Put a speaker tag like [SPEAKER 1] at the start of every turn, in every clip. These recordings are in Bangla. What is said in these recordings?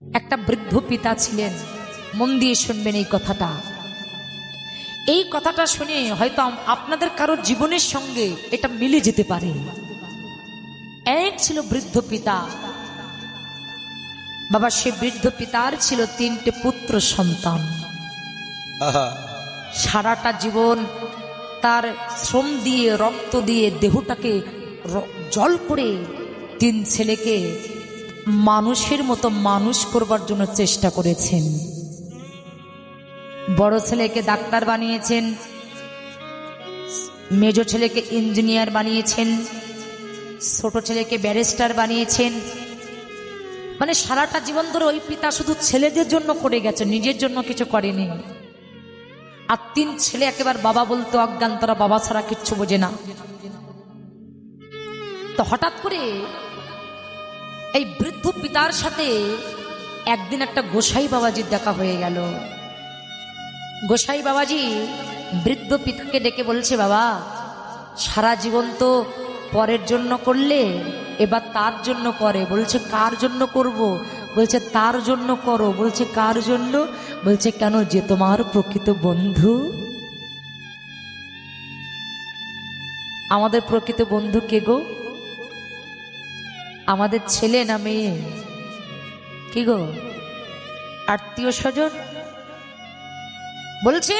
[SPEAKER 1] একটা বৃদ্ধ পিতা ছিলেন। মন দিয়ে শুনবেন এই কথাটা। এই কথাটা শুনে হয়তো আপনাদের কারো জীবনের সঙ্গে এটা মিলে যেতে পারে। এক ছিল বৃদ্ধ পিতা। বাবা, সে বৃদ্ধ পিতার ছিল 3টে পুত্র সন্তান। সারাটা জীবন তার শ্রম দিয়ে, রক্ত দিয়ে, দেহটাকে জল করে 3 ছেলেকে মানুষের মতো মানুষ করবার জন্য চেষ্টা করেছেন। বড় ছেলেকে ডাক্তার বানিয়েছেন, মেজ ছেলেকে ইঞ্জিনিয়ার বানিয়েছেন, ছোট ছেলেকে ব্যারিস্টার বানিয়েছেন। মানে সারাটা জীবন ধরে ওই পিতা শুধু ছেলেদের জন্য করে গেছে, নিজের জন্য কিছু করেনি। আর 3 ছেলে একেবারে বাবা বলতে অজ্ঞান, তারা বাবা ছাড়া কিচ্ছু বোঝে না। তো হঠাৎ করে এই বৃদ্ধ পিতার সাথে একদিন একটা গোসাই বাবাজির দেখা হয়ে গেল। গোসাই বাবাজি বৃদ্ধ পিতাকে ডেকে বলছে, বাবা, সারা জীবন তো পরের জন্য করলে, এবার তার জন্য করে। বলছে, কার জন্য করব? বলছে, তার জন্য করো। বলছে, কার জন্য? বলছে, কেন, যে তোমার প্রকৃত বন্ধু। আমাদের প্রকৃত বন্ধু কে গো? আমাদের ছেলে না মেয়ে? কি গো, আত্মীয় স্বজন? বলছে,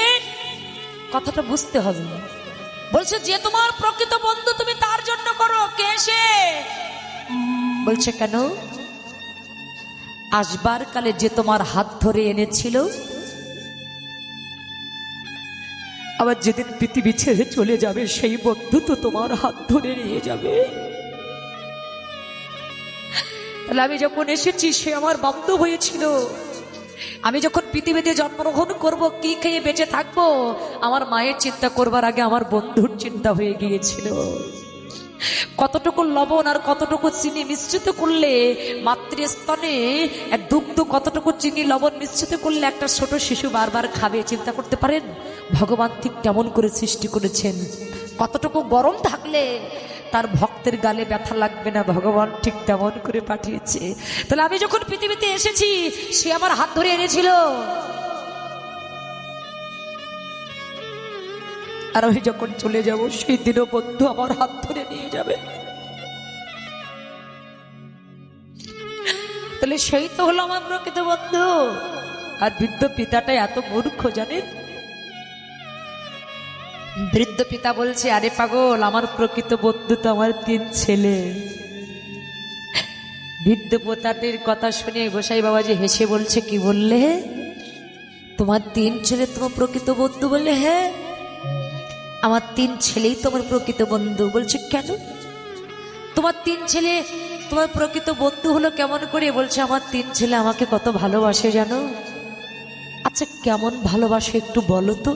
[SPEAKER 1] কথাটা বুঝতে হবে। বলছে, যে তোমার প্রকৃত বন্ধু তুমি তার জন্য করো। কে সে? বলছে, কেন? আসবার কালে যে তোমার হাত ধরে এনেছিল, আবার যেদিন পৃথিবী ছেড়ে চলে যাবে সেই বন্ধু তো তোমার হাত ধরে নিয়ে যাবে। তাহলে আমি যখন এসেছি সে আমার বান্ধব হয়েছিল। আমি যখন পৃথিবীতে জন্মগ্রহণ করব, কি খেয়ে বেঁচে থাকবো, আমার মায়ের চিন্তা করবার আগে আমার বন্ধুর চিন্তা হয়ে গিয়েছিল। কতটুকু লবণ আর কতটুকু চিনি মিশ্রিত করলে মাতৃস্তনে এক দুগ্ধ, কতটুকু চিনি লবণ মিশ্রিত করলে একটা ছোট শিশু বারবার খাবে, চিন্তা করতে পারেন? ভগবান ঠিক কেমন করে সৃষ্টি করেছেন। কতটুকু গরম থাকলে তার ভক্তের গালে ব্যথা লাগবে না, ভগবান ঠিক তেমন করে পাঠিয়েছে। তাহলে আমি যখন পৃথিবীতে এসেছি সে আমার হাত ধরে এনেছিল, আর আমি যখন চলে যাব সেই দিনও বন্ধু আমার হাত ধরে নিয়ে যাবে। তাহলে সেই তো হলো আমার প্রকৃত বন্ধু। আর বৃদ্ধ পিতাটা এত মূর্খ জানেন? বৃদ্ধ পিতা বলছে, আরে পাগল, আমার প্রকৃত বন্ধু তো আমার 3 ছেলে। বৃদ্ধ পিতাটির কথা শুনে গোসাই বাবাজি হেসে বলছে, কি বললে? তোমার 3 ছেলে তোমার প্রকৃত বন্ধু? বললে, হ্যাঁ, আমার 3 ছেলেই তোমার প্রকৃত বন্ধু। বলছে, কেন? তোমার 3 ছেলে তোমার প্রকৃত বন্ধু হলো কেমন করে? বলছে, আমার 3 ছেলে আমাকে কত ভালোবাসে জানো? আচ্ছা, কেমন ভালোবাসে একটু বলো তো।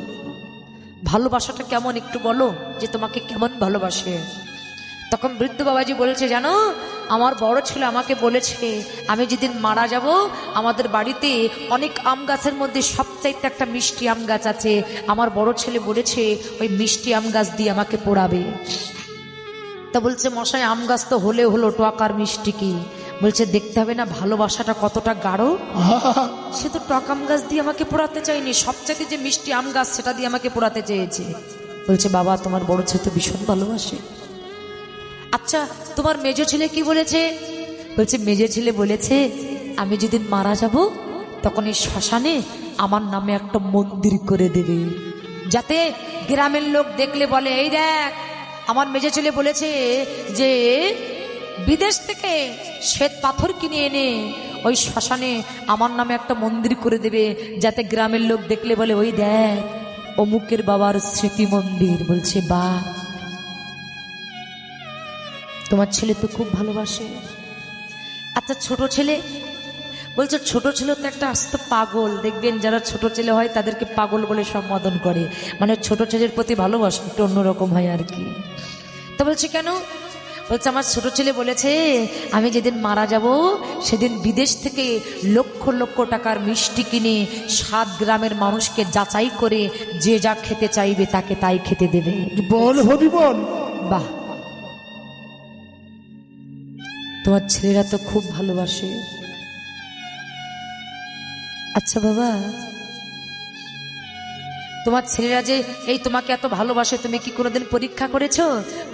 [SPEAKER 1] ভালোবাসাটা কেমন একটু বলো, যে তোমাকে কেমন ভালোবাসে। তখন বৃদ্ধ বাবাজি বলেছে, জানো, আমার বড় ছেলে আমাকে বলেছে আমি যেদিন মারা যাব আমাদের বাড়িতে অনেক আম গাছের মধ্যে সবচাইতে একটা মিষ্টি আম গাছ আছে। আমার বড় ছেলে বলেছে ওই মিষ্টি আম গাছ দিয়ে আমাকে পোড়াবে। তা বলছে, মশাই, আম গাছ তো হলে হলো, টক আর মিষ্টি কি? বলছে, দেখতে হবে না ভালোবাসাটা কতটা গাঢ়। সে তো টক আম গাছ দিয়ে আমাকে পোড়াতে চাইনি, সবচাইতে যে মিষ্টি আম গাছ সেটা দিয়ে আমাকে পোড়াতে চেয়েছে। বলছে, বাবা, তোমার বড় ছেলে তো ভীষণ ভালোবাসে। আচ্ছা, তোমার মেজ ছেলে কি বলেছে? বলছে, মেজ ছেলে বলেছে আমি যেদিন মারা যাব তখন এই শ্মশানে আমার নামে একটা মন্দির করে দেবে, যাতে গ্রামের লোক দেখলে বলে, এই দেখ, আমার মেজ ছেলে বলেছে যে বিদেশ থেকে শ্বেত পাথর কিনে এনে ওই শ্মশানে আমার নামে একটা মন্দির করে দেবে, যাতে গ্রামের লোক দেখলে বলে, ওই দেখ, অমুকের বাবার স্মৃতি মন্দির। বলছে, বা, তোমার ছেলে তো খুব ভালোবাসে। আচ্ছা, ছোট ছেলে? বলছে, ছোট ছেলে তো একটা আস্ত পাগল। দেখবেন যারা ছোট ছেলে হয় তাদেরকে পাগল বলে সম্বোধন করে, মানে ছোট ছেলের প্রতি ভালোবাসা একটু অন্যরকম হয় আর কি। তো বলছে, কেন? বলছে, আমার ছোট ছেলে বলেছে আমি যেদিন মারা যাব সেদিন বিদেশ থেকে লক্ষ লক্ষ টাকার মিষ্টি কিনে 7 গ্রামের মানুষকে যাচাই করে যে যা খেতে চাইবে তাকে তাই খেতে দেবে।
[SPEAKER 2] বল হরি বল।
[SPEAKER 1] বাহ, তোমার ছেলেরা তো খুব ভালোবাসে। আচ্ছা বাবা, তোমার ছেলেরা যে এই তোমাকে এত ভালোবাসে, তুমি কি কোনোদিন পরীক্ষা করেছো?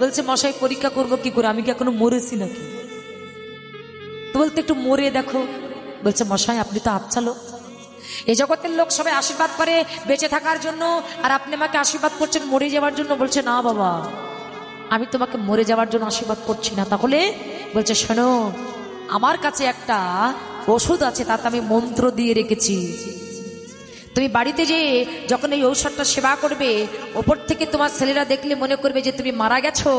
[SPEAKER 1] বলছে মশাই পরীক্ষা করবো কি করে, আমি কি এখনো মরেছি নাকি? তো বলতে একটু মরে দেখো। বলছে মশাই আপনি তো আচ্ছা লোক, এই জগতের লোক সবাই আশীর্বাদ করে বেঁচে থাকার জন্য, আর আপনি আমাকে আশীর্বাদ করছেন মরে যাওয়ার জন্য। বলছে না বাবা, আমি তোমাকে মরে যাওয়ার জন্য আশীর্বাদ করছি না। তাহলে বলছে শোনো, আমার কাছে একটা ওষুধ আছে, তাতে আমি মন্ত্র দিয়ে রেখেছি। তুমি বাড়িতে যে যখন এই ঔষধটা সেবা করবে, ওপর থেকে তোমার ছেলেরা দেখলে মনে করবে যে তুমি মারা গেছো,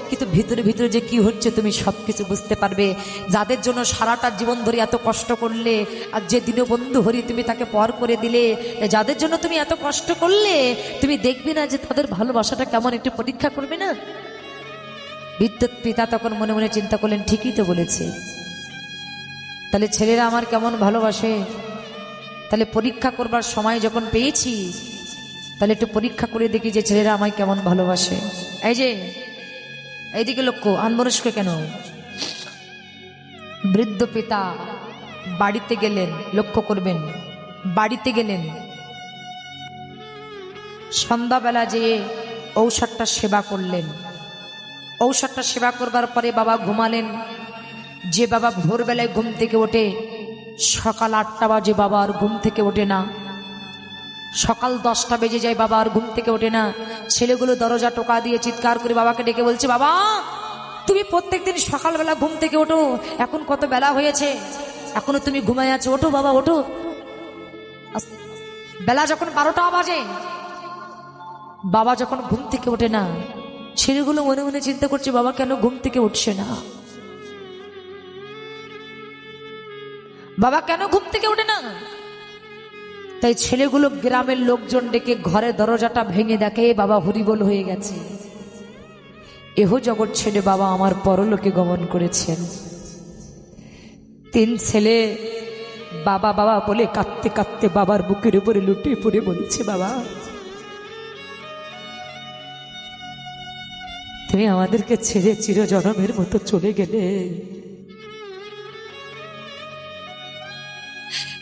[SPEAKER 1] কিন্তু ভিতরে ভিতরে যে কি হচ্ছে তুমি সবকিছু বুঝতে পারবে। যাদের জন্য সারাটা জীবন ধরে এত কষ্ট করলে, আর যে দীনবন্ধু হরি তুমি তাকে পর করে দিলে, যাদের জন্য তুমি এত কষ্ট করলে, তুমি দেখবে না যে তাদের ভালোবাসাটা কেমন, একটু পরীক্ষা করবে না? বিদ্যুৎ পিতা তখন মনে মনে চিন্তা করলেন, ঠিকই তো বলেছে, তাহলে ছেলেরা আমার কেমন ভালোবাসে, তাহলে পরীক্ষা করবার সময় যখন পেয়েছি, তাহলে একটু পরীক্ষা করে দেখি যে ছেলেরা আমায় কেমন ভালোবাসে। এই যে এইদিকে লক্ষ্য, আনমনস্ক কেন? বৃদ্ধ পিতা বাড়িতে গেলেন, লক্ষ্য করবেন, বাড়িতে গেলেন, সন্ধ্যাবেলা যেয়ে ঔষধটা সেবা করলেন। ঔষধটা সেবা করবার পরে বাবা ঘুমালেন। যে বাবা ভোরবেলায় ঘুম থেকে ওঠে, সকাল 8টা বাজে বাবা আর ঘুম থেকে ওঠে না, সকাল 10টা বেজে যায় বাবা আর ঘুম থেকে ওঠে না। ছেলেগুলো দরজা টোকা দিয়ে চিৎকার করে বাবাকে ডেকে বলছে, বাবা তুমি প্রত্যেকদিন সকালবেলা ঘুম থেকে ওঠো, এখন কত বেলা হয়েছে, এখনো তুমি ঘুমায় আছো, ওঠো বাবা ওঠো। বেলা যখন 12টা বাজে, বাবা যখন ঘুম থেকে ওঠে না, ছেলেগুলো মনে মনে চিন্তা করছে বাবা কেন ঘুম থেকে উঠছে না, বাবা কেন ঘুম থেকে ওঠে না। তাই ছেলেগুলো গ্রামের লোকজন ডেকে ঘরে দরজাটা ভেঙে দেখে বাবা হরিবোল হয়ে গেছে। এহ জগৎ ছেড়ে বাবা আমার পরলোকে গমন করেছেন। 3 ছেলে বাবা বাবা বলে কাঁদতে কাঁদতে বাবার বুকের উপরে লুটিয়ে পড়ে বলছে, বাবা তুমি আমাদেরকে ছেড়ে চিরজনমের মতো চলে গেলে।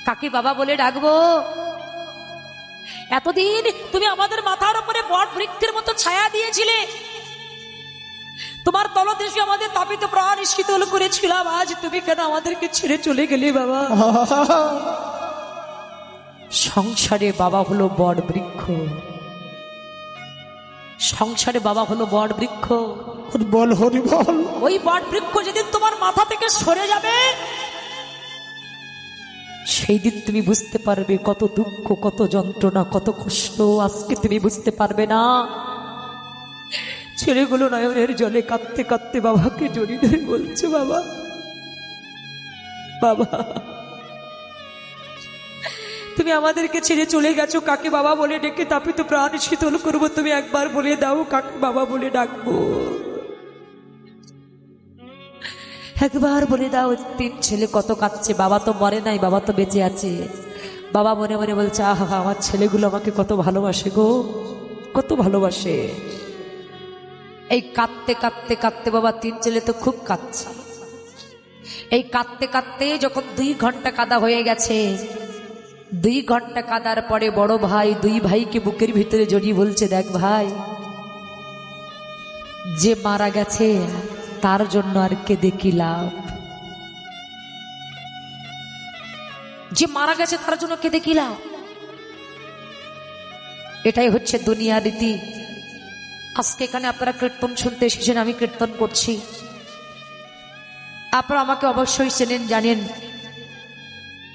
[SPEAKER 1] কাকে বাবা বলে ডাকবো? এতদিন তুমি আমাদের মাথার উপরে বট বৃক্ষের মতো ছায়া দিয়েছিলে, তোমার তলদেশে আমাদের তাপিত প্রাণ শীতল করেছিলাম, আজ তুমি কেন আমাদেরকে ছেড়ে চলে গেলে বাবা? সংসারে বাবা হলো বট বৃক্ষ, সংসারে বাবা হলো বট বৃক্ষ।
[SPEAKER 2] হরিবল হরিবল।
[SPEAKER 1] ওই বট বৃক্ষ যেদিন তোমার মাথা থেকে সরে যাবে, সেই দিন তুমি বুঝতে পারবে কত দুঃখ, কত যন্ত্রণা, কত কষ্ট। আজকে তুমি বুঝতে পারবে না। ছেলেগুলো নয়নের জলে কাঁদতে কাঁদতে বাবাকে জড়িয়ে ধরে বলছে, বাবা বাবা তুমি আমাদেরকে ছেড়ে চলে গেছো, কাকে বাবা বলে ডেকে তাপিত প্রাণ শীতল করবো? তুমি একবার বলে দাও কাকে বাবা বলে ডাকবো, একবার বলে দাও। 3 ছেলে কত কাঁদছে, বাবা তো মরে নাই, বাবা তো বেঁচে আছে। বাবা মনে মনে বলছে, আহা আমার ছেলেগুলো আমাকে কত ভালোবাসে গো, কত ভালোবাসে। এই কাঁদতে কাঁদতে কাঁদতে বাবা 3 ছেলে তো খুব কাঁদছে। এই কাঁদতে কাঁদতে যখন 2 ঘন্টা কাদা হয়ে গেছে, 2 ঘন্টা কাদার পরে বড় ভাই 2 ভাইকে বুকের ভিতরে জড়িয়ে বলছে, দেখ ভাই, যে মারা গেছে তার জন্য আর কেঁদে কি লাভ, যে মারা গেছে তার জন্য কেঁদে কি লাভ। এটাই হচ্ছে দুনিয়ার রীতি। আজকে এখানে আপনারা কীর্তন শুনতে এসেছেন, আমি কীর্তন করছি, আপনারা আমাকে অবশ্যই চেনেন জানেন,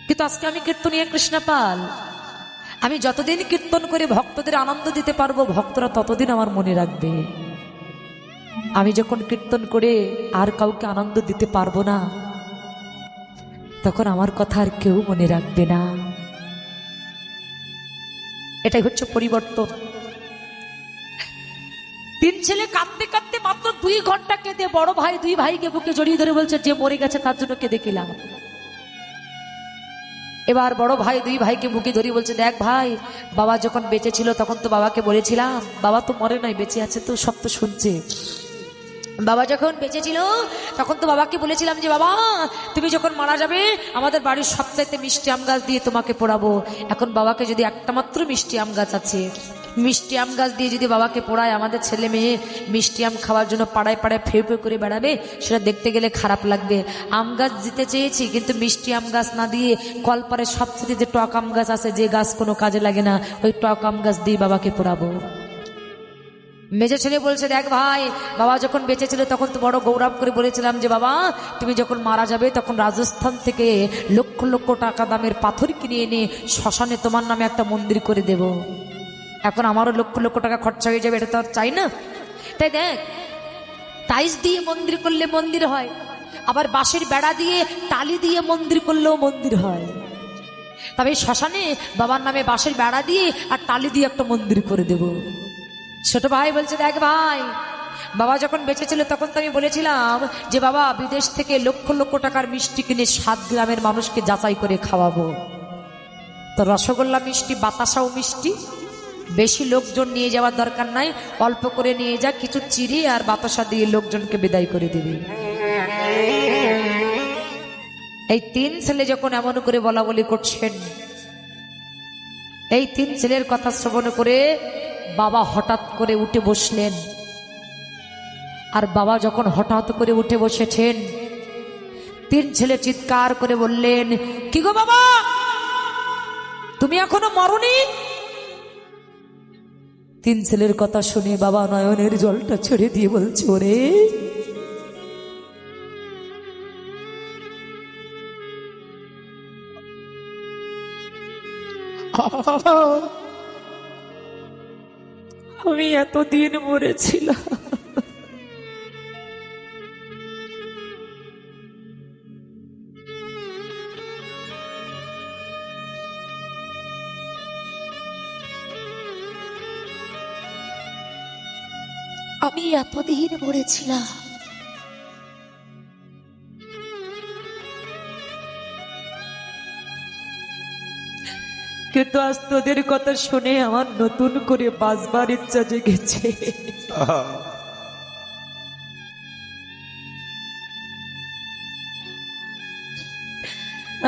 [SPEAKER 1] কিন্তু আজকে আমি কীর্তনীয় কৃষ্ণপাল। আমি যতদিন কীর্তন করে ভক্তদের আনন্দ দিতে পারবো, ভক্তরা ততদিন আমার মনে রাখবে। আমি যখন কীর্তন করে আর কাউকে আনন্দ দিতে পারবো না, তখন আমার কথা আর কেউ মনে রাখবে না। এটাই হচ্ছে পরিবর্তন। 3 ছেলে কাঁদতে কাঁদতে মাত্র 2 ঘন্টা কেঁদে বড় ভাই 2 ভাইকে বুকে জড়িয়ে ধরে বলছে, যে মরে গেছে তার জন্য কেঁদে কি লাভ। এবার বড় ভাই 2 ভাইকে বুকে ধরে বলছে, দেখ ভাই, বাবা যখন বেঁচে ছিল তখন তো বাবাকে বলেছিলাম, বাবা তো মরে নাই, বেঁচে আছে, তো সব তো শুনছে। বাবা যখন বেঁচে ছিল তখন তো বাবাকে বলেছিলাম যে বাবা তুমি যখন মারা যাবে আমাদের বাড়ির সবচাইতে মিষ্টি আম গাছ দিয়ে তোমাকে পোড়াবো। এখন বাবাকে যদি একটা মাত্র মিষ্টি আম গাছ আছে, মিষ্টি আম গাছ দিয়ে যদি বাবাকে পোড়ায়, আমাদের ছেলে মেয়ে মিষ্টি আম খাওয়ার জন্য পাড়ায় পাড়ায় ফেউ ফেউ করে বেড়াবে, সেটা দেখতে গেলে খারাপ লাগবে। আম গাছ দিতে চেয়েছি কিন্তু মিষ্টি আম গাছ না দিয়ে কলপারে সবচেয়ে যে টক আম গাছ আছে, যে গাছ কোনো কাজে লাগে না, ওই টক আম গাছ দিয়ে বাবাকে পোড়াবো। মেজে ছেলে বলছে দেখ ভাই, বাবা যখন বেঁচে ছিল তখন তো বড় গৌরব করে বলেছিলাম যে বাবা তুমি যখন মারা যাবে তখন রাজস্থান থেকে লক্ষ লক্ষ টাকা দামের পাথর কিনে এনে শ্মশানে তোমার নামে একটা মন্দির করে দেব। এখন আমারও লক্ষ লক্ষ টাকা খরচা হয়ে যাবে, এটা তো আর চাই না। তাই দেখ, টাইলস দিয়ে মন্দির করলে মন্দির হয়, আবার বাঁশের বেড়া দিয়ে টালি দিয়ে মন্দির করলেও মন্দির হয়। তবে শ্মশানে বাবার নামে বাঁশের বেড়া দিয়ে আর টালি দিয়ে একটা মন্দির করে দেব। ছোট ভাই বলছে দেখ ভাই, বাবা যখন বেঁচে ছিল তখন তো আমি বলেছিলাম যে বাবা বিদেশ থেকে লক্ষ লক্ষ টাকার মিষ্টি কিনে 7 গ্রামের মানুষকে যাচাই করে খাওয়াবো। তো রসগোল্লা মিষ্টি, বাতাসাও মিষ্টি, বেশি লোকজন নিয়ে যাওয়ার দরকার নাই, অল্প করে নিয়ে যা, কিছু চিড়ি আর বাতাসা দিয়ে লোকজনকে বিদায় করে দিবি। এই 3 ছেলে যখন এমন করে বলা বলি করছেন, এই 3 ছেলের কথা শ্রবণ করে বাবা হঠাৎ করে উঠে বসলেন। আর বাবা যখন হঠাৎ করে উঠে বসেছেন, 3 ছেলে চিৎকার করে বললেন, কি গো বাবা, তুমি এখনো মরনি? 3 ছেলের কথা শুনে বাবা নয়নের জলটা ছেড়ে দিয়ে বলছে, ওরে আমি এতদিন মরেছিলাম, আমি এতদিন মরেছিলাম, কিন্তু আজ তোদের কথা শুনে আমার নতুন করে বাঁচবার ইচ্ছা জেগেছে।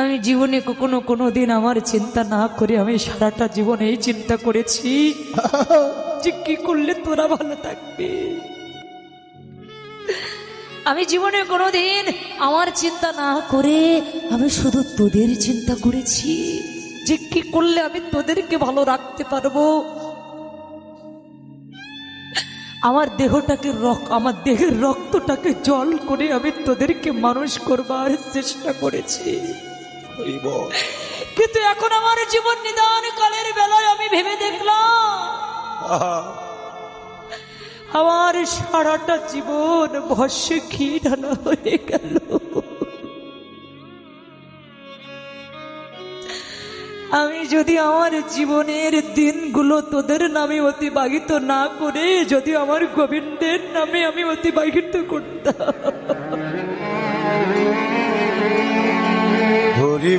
[SPEAKER 1] আমি জীবনে কখনো কোনোদিন আমার চিন্তা না করে আমি সারাটা জীবন এই চিন্তা করেছি যে কি করলে তোরা ভালো থাকবে। আমি জীবনে কোনোদিন আমার চিন্তা না করে আমি শুধু তোদের চিন্তা করেছি যে কি করলে আমি তোদেরকে ভালো রাখতে পারবো। আমার দেহটাকে আমার দেহের রক্তটাকে জল করে আমি তোদেরকে মানুষ করবার চেষ্টা করেছি, কিন্তু এখন আমার জীবন নিদান কালের বেলায় আমি ভেবে দেখলাম আমার সারাটা জীবন ভস্যে ঘি ঢালা হয়ে গেল। আমি যদি আমার জীবনের দিনগুলো তোদের নামে অতিবাহিত না করে যদি আমার গোবিন্দের নামে আমি অতিবাহিত করতাম,
[SPEAKER 2] হরি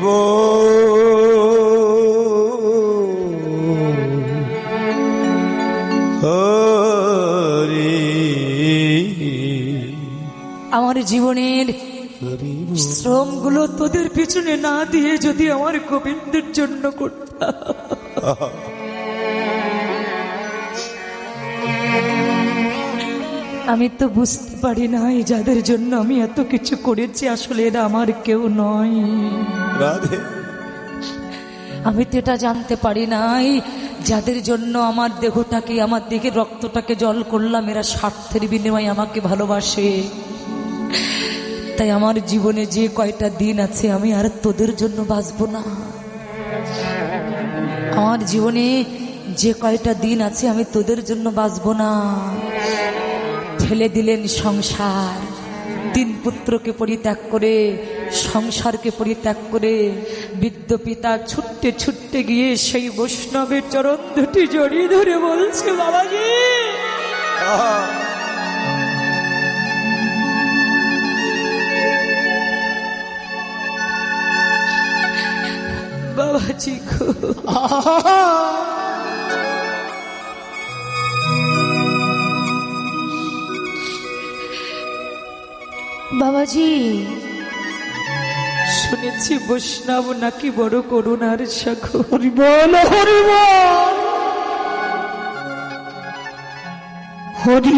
[SPEAKER 1] আমার জীবনের শ্রমগুলো তোদের পিছনে না দিয়ে যদি আমার গোবিন্দের জন্য করতাম, আমি তো বুঝতে পারি নাই যাদের জন্য আমি এত কিছু করেছি আসলে এরা আমার কেউ নয়। আমি তো এটা জানতে পারি নাই যাদের জন্য আমার দেহটাকে, আমার দেহের রক্তটাকে জল করলাম, এরা স্বার্থের বিনিময়ে আমাকে ভালোবাসে। তাই আমার জীবনে যে কয়টা দিন আছে আমি আর তোদের জন্য বাঁচবো না। আমার জীবনে যে কয়টা দিন আছে আমি তোদের জন্য বাঁচবো না। ফেলে দিলেন সংসার, 3 পুত্রকে পরিত্যাগ করে, সংসারকে পরিত্যাগ করে বৃদ্ধ পিতা ছুটতে ছুটতে গিয়ে সেই বৈষ্ণবের চরণ দুটি জড়িয়ে ধরে বলছে, বাবাজি বাবাজি গো, বাবাজি, শুনেছি বৈষ্ণব নাকি বড় করুণার সাগর।
[SPEAKER 2] হরি বল হরি বল হরি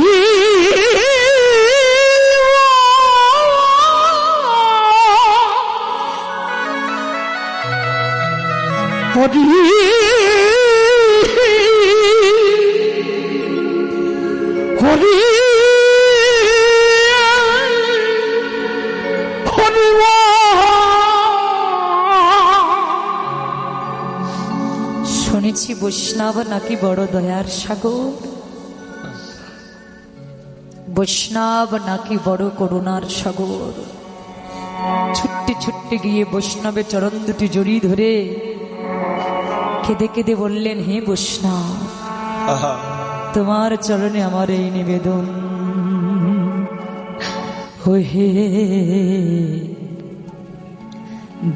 [SPEAKER 2] হরি হরি হরি
[SPEAKER 1] শুনেছি বৈষ্ণব নাকি বড় দয়ার সাগর, বৈষ্ণব নাকি বড় করুণার সাগর। ছুট্টে ছুট্টে গিয়ে বৈষ্ণবের চরণ দুটি জড়িয়ে ধরে কেঁদে কেঁদে বললেন, হে বৈষ্ণব, তোমার চরণে আমার এই নিবেদন। হে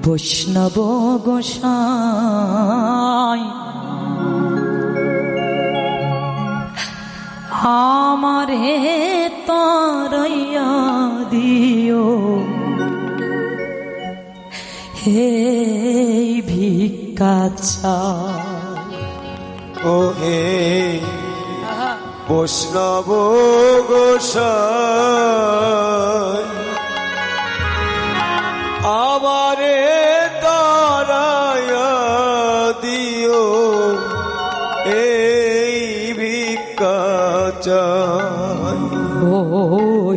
[SPEAKER 1] বৈষ্ণব গোসাই, আমারে তরাইয়া দিও, হে ভিক্ষা চাই।
[SPEAKER 3] ও হে বৈষ্ণব গোসাই, আমারে তারায়া দিও, এই ভিক্ষা চাই।
[SPEAKER 1] ও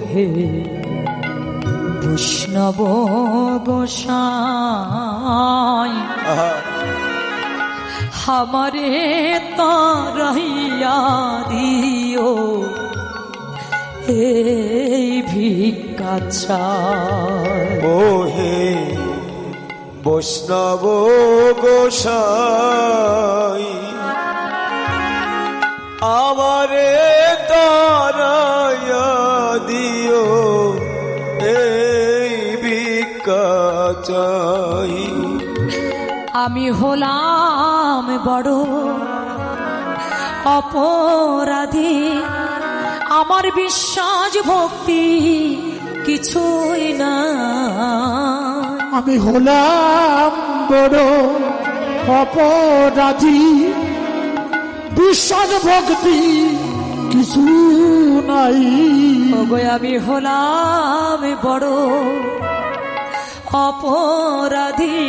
[SPEAKER 1] হে বৈষ্ণব গোসাই, আমারে তারাইয়া দিও, এই ভিক্ষা চাই।
[SPEAKER 3] ও হে বৈষ্ণব গোসাই, আমারে তারায়া দিও, এই ভিক্ষা চাই।
[SPEAKER 1] আমি হলাম বড় অপরাধী, আমার বিশ্বাস ভক্তি কিছুই না।
[SPEAKER 2] আমি হলাম বড় অপরাধী, বিশ্বাস ভক্তি কিছু নাই।
[SPEAKER 1] ওগো আমি হলাম বড় অপরাধী,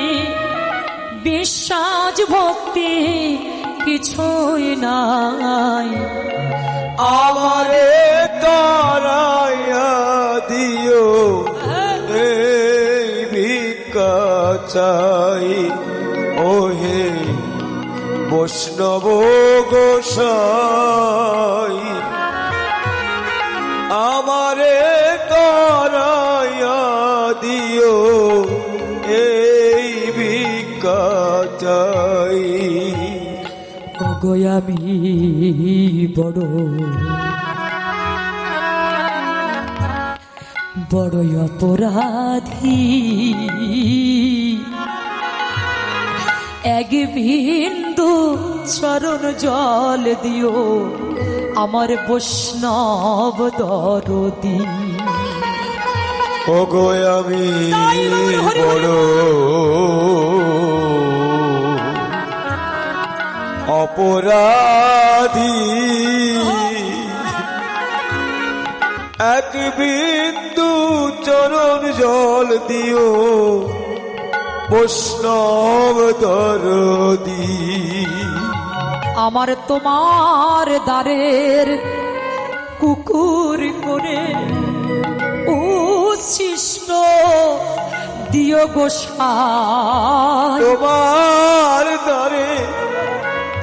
[SPEAKER 1] বিশ্বাস ভক্তি কিছুই নাই।
[SPEAKER 3] আমারে তারায়া দিও, এই ভিক্ষা চাই। ও হে বৈষ্ণব গোসাই, আমারে তারায়া দিও, এই ভিক্ষা চাই।
[SPEAKER 1] ওগো আমি বড় বড় অপরাধী, এক বিন্দু চরণ জল দিও, আমার বৈষ্ণব দরদি।
[SPEAKER 3] ওগো আমি বড় অপরাধী, এক বিন্দু চরণ জল দিও, বৈষ্ণব দরদি।
[SPEAKER 1] আমার তোমার দ্বারের কুকুর করে উচ্ছিষ্ট দিও গোসাই।
[SPEAKER 3] তোমার দ্বারে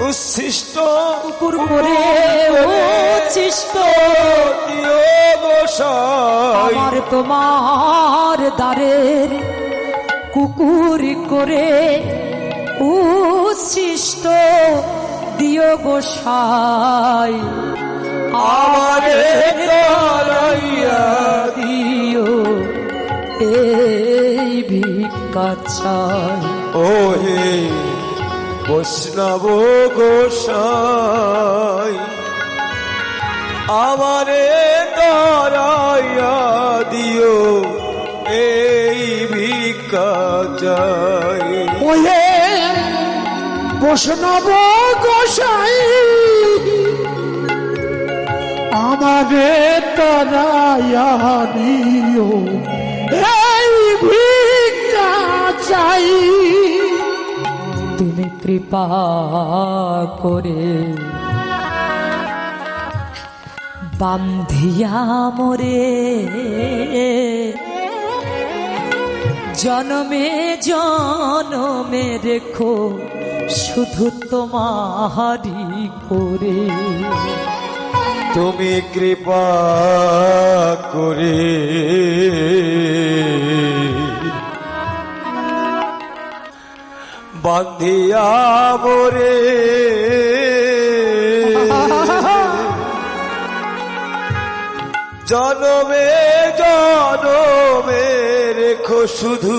[SPEAKER 3] উচ্ছিষ্ট
[SPEAKER 1] কুকুর করে উচ্ছিষ্ট
[SPEAKER 3] দিও গোসাই।
[SPEAKER 1] আমার তোমার দ্বারের কুকুর করে উচ্ছিষ্ট দিও গোসাই।
[SPEAKER 3] আমারে তারাইয়া
[SPEAKER 1] দিও, এই ভিক্ষা চাই।
[SPEAKER 3] ও হে বৈষ্ণব গোসাই, আমারে তারাইয়া দিও, চাই।
[SPEAKER 2] ওয়ে বৈষ্ণব গোসাই আমারে তারাইয়া দিও এই ভিক্ষা চাই।
[SPEAKER 1] তুমি কৃপা করে বান্ধিয়া মোরে জনমে জনমে রেখো শুধু তোমারি করে।
[SPEAKER 3] তুমি কৃপা করে বান্ধিয়া মোরে জনমে জনমে রেখো শুধু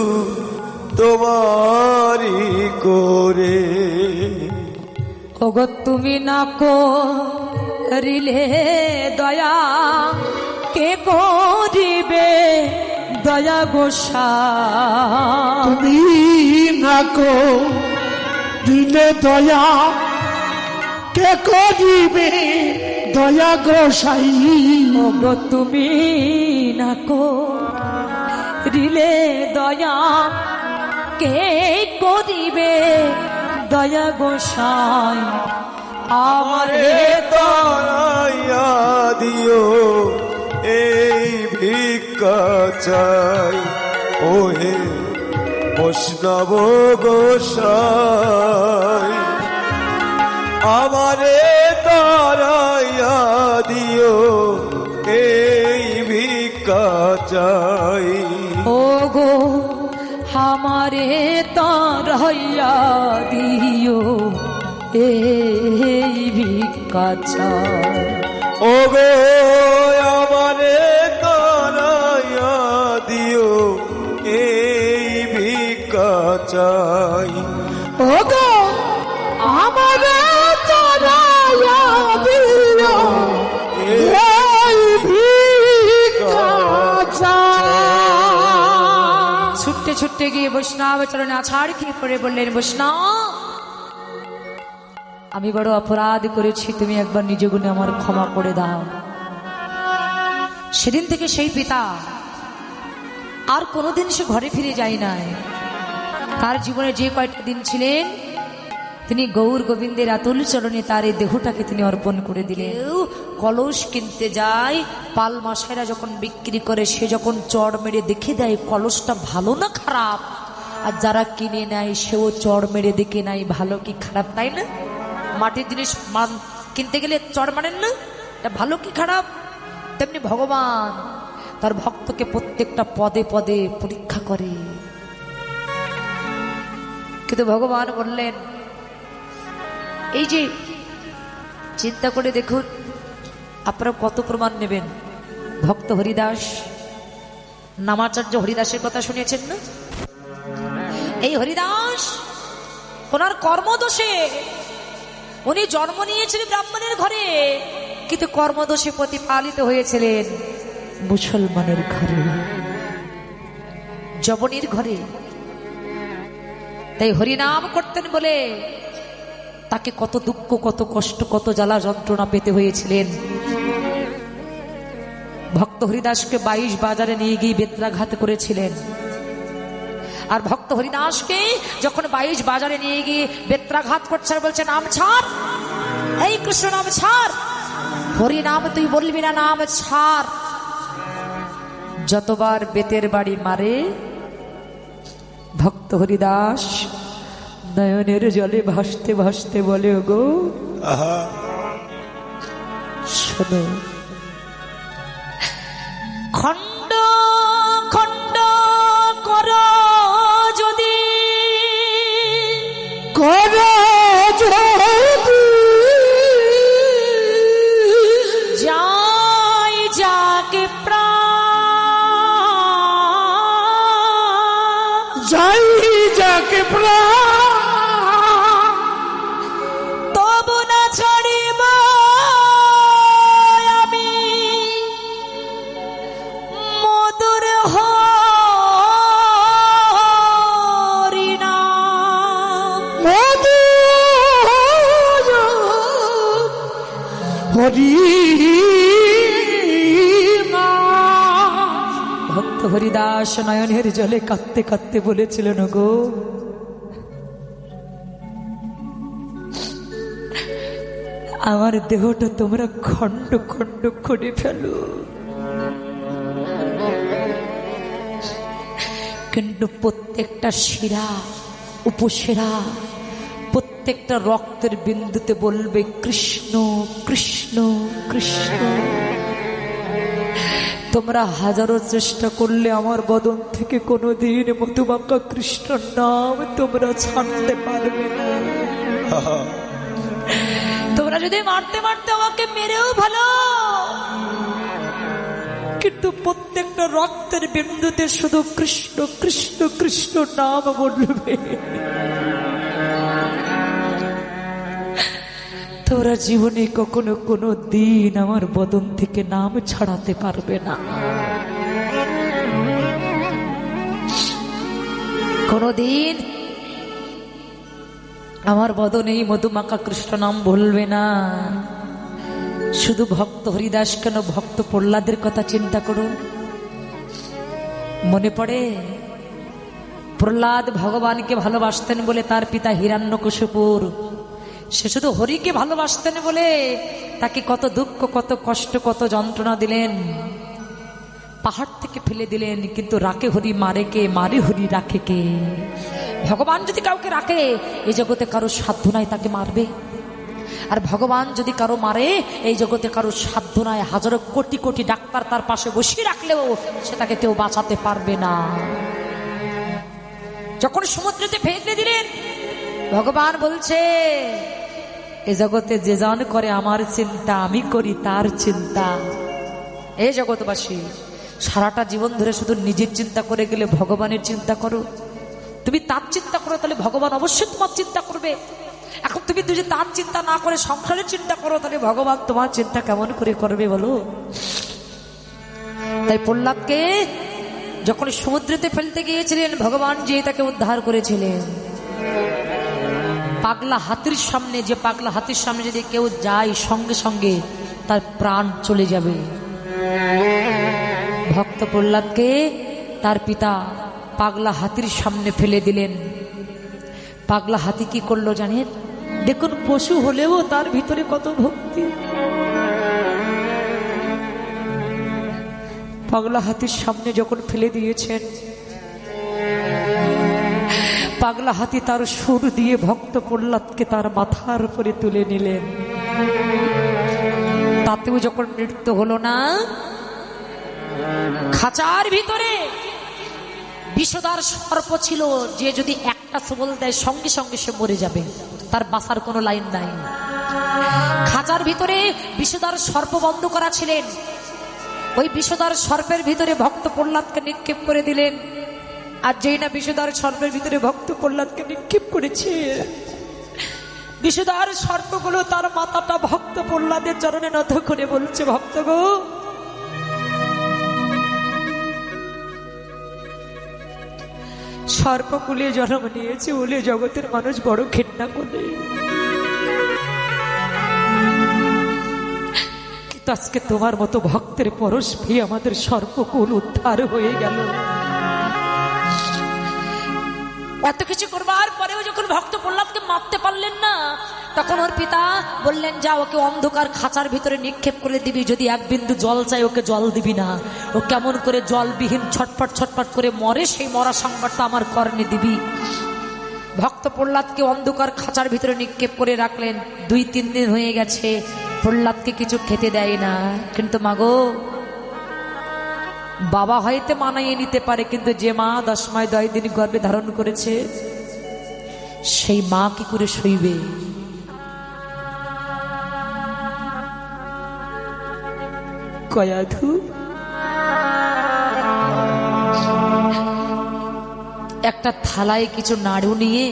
[SPEAKER 3] তোমারি করে।
[SPEAKER 1] ওগো তুমি না করিলে দয়া কে করিবে দয়া গোসাই।
[SPEAKER 2] তুমি না দিলে দয়া কে করিবে দয়া গোসাই।
[SPEAKER 1] ওগো তুমি না করিলে দয়া কে করিবে দয়া গোসাই।
[SPEAKER 3] আমারে তারাইয়া দিও এই ভিক্ষা চাই। ওহে বৈষ্ণব গোসাই আমারে তারাইয়া দিও এই ভিক্ষা চাই।
[SPEAKER 1] ওগো আমারে তারাইয়া দিও এই ভিক্ষা চাই।
[SPEAKER 3] ওগো আমারে তারাইয়া দিও এই ভিক্ষা চাই।
[SPEAKER 2] ওগো আমারে তারাইয়া দিও এই ভিক্ষা চাই।
[SPEAKER 1] ছুটতে ছুটতে গিয়ে বৈষ্ণব চরণে আছাড় খেয়ে পড়ে বললেন, বৈষ্ণব আমি বড় অপরাধ করেছি, তুমি একবার নিজ গুণে আমার ক্ষমা করে দাও। সেদিন থেকে সেই পিতা আর কোনোদিন সে ঘরে ফিরে যায় নাই। তার জীবনে যে কয়েকটা দিন ছিলেন তিনি গৌর গোবিন্দের আতুল চরণে তার এই দেহটাকে তিনি অর্পণ করে দিলেন। কলস কিনতে যায়, পাল মাসাইরা যখন বিক্রি করে সে যখন চড় মেরে দেখে দেয় কলসটা ভালো না খারাপ, আর যারা কিনে নেয় সেও চড় মেরে দেখে নেয় ভালো কি খারাপ, তাই না? মাটির জিনিস কিনতে গেলে চড় মারেন না, এটা ভালো কি খারাপ। তেমনি ভগবান তার ভক্তকে প্রত্যেকটা পদে পদে পরীক্ষা করে। কিন্তু ভগবান বললেন, এই যে চিন্তা করে দেখুন আপনারা কত প্রমাণ নেবেন। ভক্ত হরিদাস, নামাচার্য হরিদাসের কথা শুনেছেন না? এই হরিদাস ওনার কর্মদোষে, উনি জন্ম নিয়েছিলেন ব্রাহ্মণের ঘরে কিন্তু কর্মদোষে প্রতিপালিত হয়েছিলেন মুসলমানের ঘরে, জবনির ঘরে। তাই হরিনাম করতেন বলে তাকে কত দুঃখ, কত কষ্ট, কত জ্বালা যন্ত্রণা পেতে হয়েছিলেন। ভক্ত হরিদাসকে 22 বাজারে নিয়ে গিয়ে বেত্রাঘাত করেছিলেন। আর ভক্ত হরিদাসকে যখন 22 বাজারে নিয়ে গিয়ে বেত্রাঘাত করছে, বলছে নাম ছাড়, এই কৃষ্ণ নাম ছাড়, হরি নাম তুই বলবি না, নাম ছাড়। যতবার বেতের বাড়ি মারে ভক্ত হরিদাস নয়নের জলে ভাসতে ভাসতে বলে, ওগো শোনো, খণ্ড খণ্ড কর যদি,
[SPEAKER 2] কর যদি
[SPEAKER 1] যাই যাকে প্রাণ,
[SPEAKER 2] যাই যাকে প্রাণ,
[SPEAKER 1] তবু না ছাড়িব আমি মধুর
[SPEAKER 2] হরি মা।
[SPEAKER 1] ভক্ত হরিদাস নয়নের জলে কাঁদতে কাঁদতে বলেছিলেন, গো আমার দেহটা তোমরা খণ্ড খণ্ড করে ফেলো, কিন্তু প্রত্যেকটা শিরা উপশিরা প্রত্যেকটা রক্তের বিন্দুতে বলবে কৃষ্ণ কৃষ্ণ কৃষ্ণ। তোমরা হাজারো চেষ্টা করলে আমার বদন থেকে কোনোদিন মধুমাখা কৃষ্ণ নাম তোমরা ছাড়তে পারবে না। তোমরা যদি মারতে মারতে আমাকে মেরেও ভালো, কিন্তু প্রত্যেকটা রক্তের বিন্দুতে শুধু কৃষ্ণ কৃষ্ণ কৃষ্ণ নাম বলবে। তোরা জীবনে কখনো কোনো দিন আমার বদন থেকে নাম ছাড়াতে পারবে না, কোনদিন আমার বদনে এই মধুমাখা কৃষ্ণ নাম বলবে না। শুধু ভক্ত হরিদাস কেন, ভক্ত প্রহ্লাদের কথা চিন্তা করুন। মনে পড়ে প্রহ্লাদ ভগবানকে ভালোবাসতেন বলে তার পিতা হিরণ্যকশিপুর, সে শুধু হরিকে ভালোবাসতেন বলে তাকে কত দুঃখ কত কষ্ট কত যন্ত্রণা দিলেন, পাহাড় থেকে ফেলে দিলেন। কিন্তু রাখে হরি মারে কে, মারে হরি রাখে কে? ভগবান যদি কাউকে রাখে এই জগতে কারো সাধ্য নাই তাকে মারবে, আর ভগবান যদি কারো মারে এই জগতে কারো সাধ্য নাই। হাজারো কোটি কোটি ডাক্তার তার পাশে বসিয়ে রাখলেও সে তাকে কেউ বাঁচাতে পারবে না। যখন সমুদ্রতে ফেলে দিলেন, ভগবান বলছে এ জগতে যে জন করে আমার চিন্তা, আমি করি তার চিন্তা। এই জগৎবাসী সারাটা জীবন ধরে শুধু নিজের চিন্তা করে গেলে ভগবানের চিন্তা করো। তুমি তার চিন্তা করো তাহলে ভগবান অবশ্যই তোমার চিন্তা করবে। এখন তুমি যদি তার চিন্তা না করে সংসারের চিন্তা করো তাহলে ভগবান তোমার চিন্তা কেমন করে করবে বলো? তাই প্রহ্লাদকে যখন সমুদ্রেতে ফেলতে গিয়েছিলেন, ভগবান যে তাকে উদ্ধার করেছিলেন। পাগলা হাতির সামনে, যে পাগলা হাতির সামনে যদি কেউ যায় সঙ্গে সঙ্গে তার প্রাণ চলে যাবে। ভক্ত প্রহ্লাদকে তার পিতা পাগলা হাতির সামনে ফেলে দিলেন। পাগলা হাতি কি করলো জানেন? দেখুন, পশু হলেও তার ভিতরে কত ভক্তি। পাগলা হাতির সামনে যখন ফেলে দিয়েছেন, পাগলা হাতি তার সুর দিয়ে ভক্ত প্রহ্লাদকে তার মাথার উপরে তুলে নিলেন। তাতেও যখন মৃত্যু হলো না, খাঁচার ভিতরে বিষধর সর্প ছিল, যে যদি একটা সবল দেয় সঙ্গে সঙ্গে সে মরে যাবে, তার বাঁচার কোনো লাইন নাই। খাঁচার ভিতরে বিষধর সর্প বন্ধ করা ছিলেন। ওই বিষধর সর্পের ভিতরে ভক্ত প্রহ্লাদকে নিক্ষেপ করে দিলেন। আর যেই না বিষধর সর্পের ভিতরে ভক্ত প্রহ্লাদকে নিক্ষেপ করেছে, বিষধর সর্পগুলো তার মাথাটা ভক্ত প্রহ্লাদের চরণে নত করে বলছে, ভক্ত গো, সর্পকুলে জন্ম নিয়েছে বলে জগতের মানুষ বড় ঘৃণা করে, কিন্তু আজকে তোমার মতো ভক্তের পরশ পেয়ে আমাদের সর্পকুল উদ্ধার হয়ে গেল। এত কিছু করবার পরেও যখন ভক্ত প্রহ্লাদকে মারতে পারলেন না, তখন ওর পিতা বললেন, যা ওকে অন্ধকার খাঁচার ভিতরে নিক্ষেপ করে দিবি, যদি এক বিন্দু জল চাই ওকে জল দিবি না, ও কেমন করে জলবিহীন ছটফট ছটফট করে মরে সেই মরা সংবাদটা আমার কর্ণে দিবি। ভক্ত প্রহ্লাদকে অন্ধকার খাঁচার ভিতরে নিক্ষেপ করে রাখলেন। 2-3 দিন হয়ে গেছে, প্রহ্লাদকে কিছু খেতে দেয় না। কিন্তু মাগো, বাবা হয়তো মানাইয়ে নিতে পারে, কিন্তু যে মা 10 মাস 10 দিন গর্ভে ধারণ করেছে সেই মা কি করে সইবে? কয়াধু একটা থালায় কিছু নাড়ু নিয়ে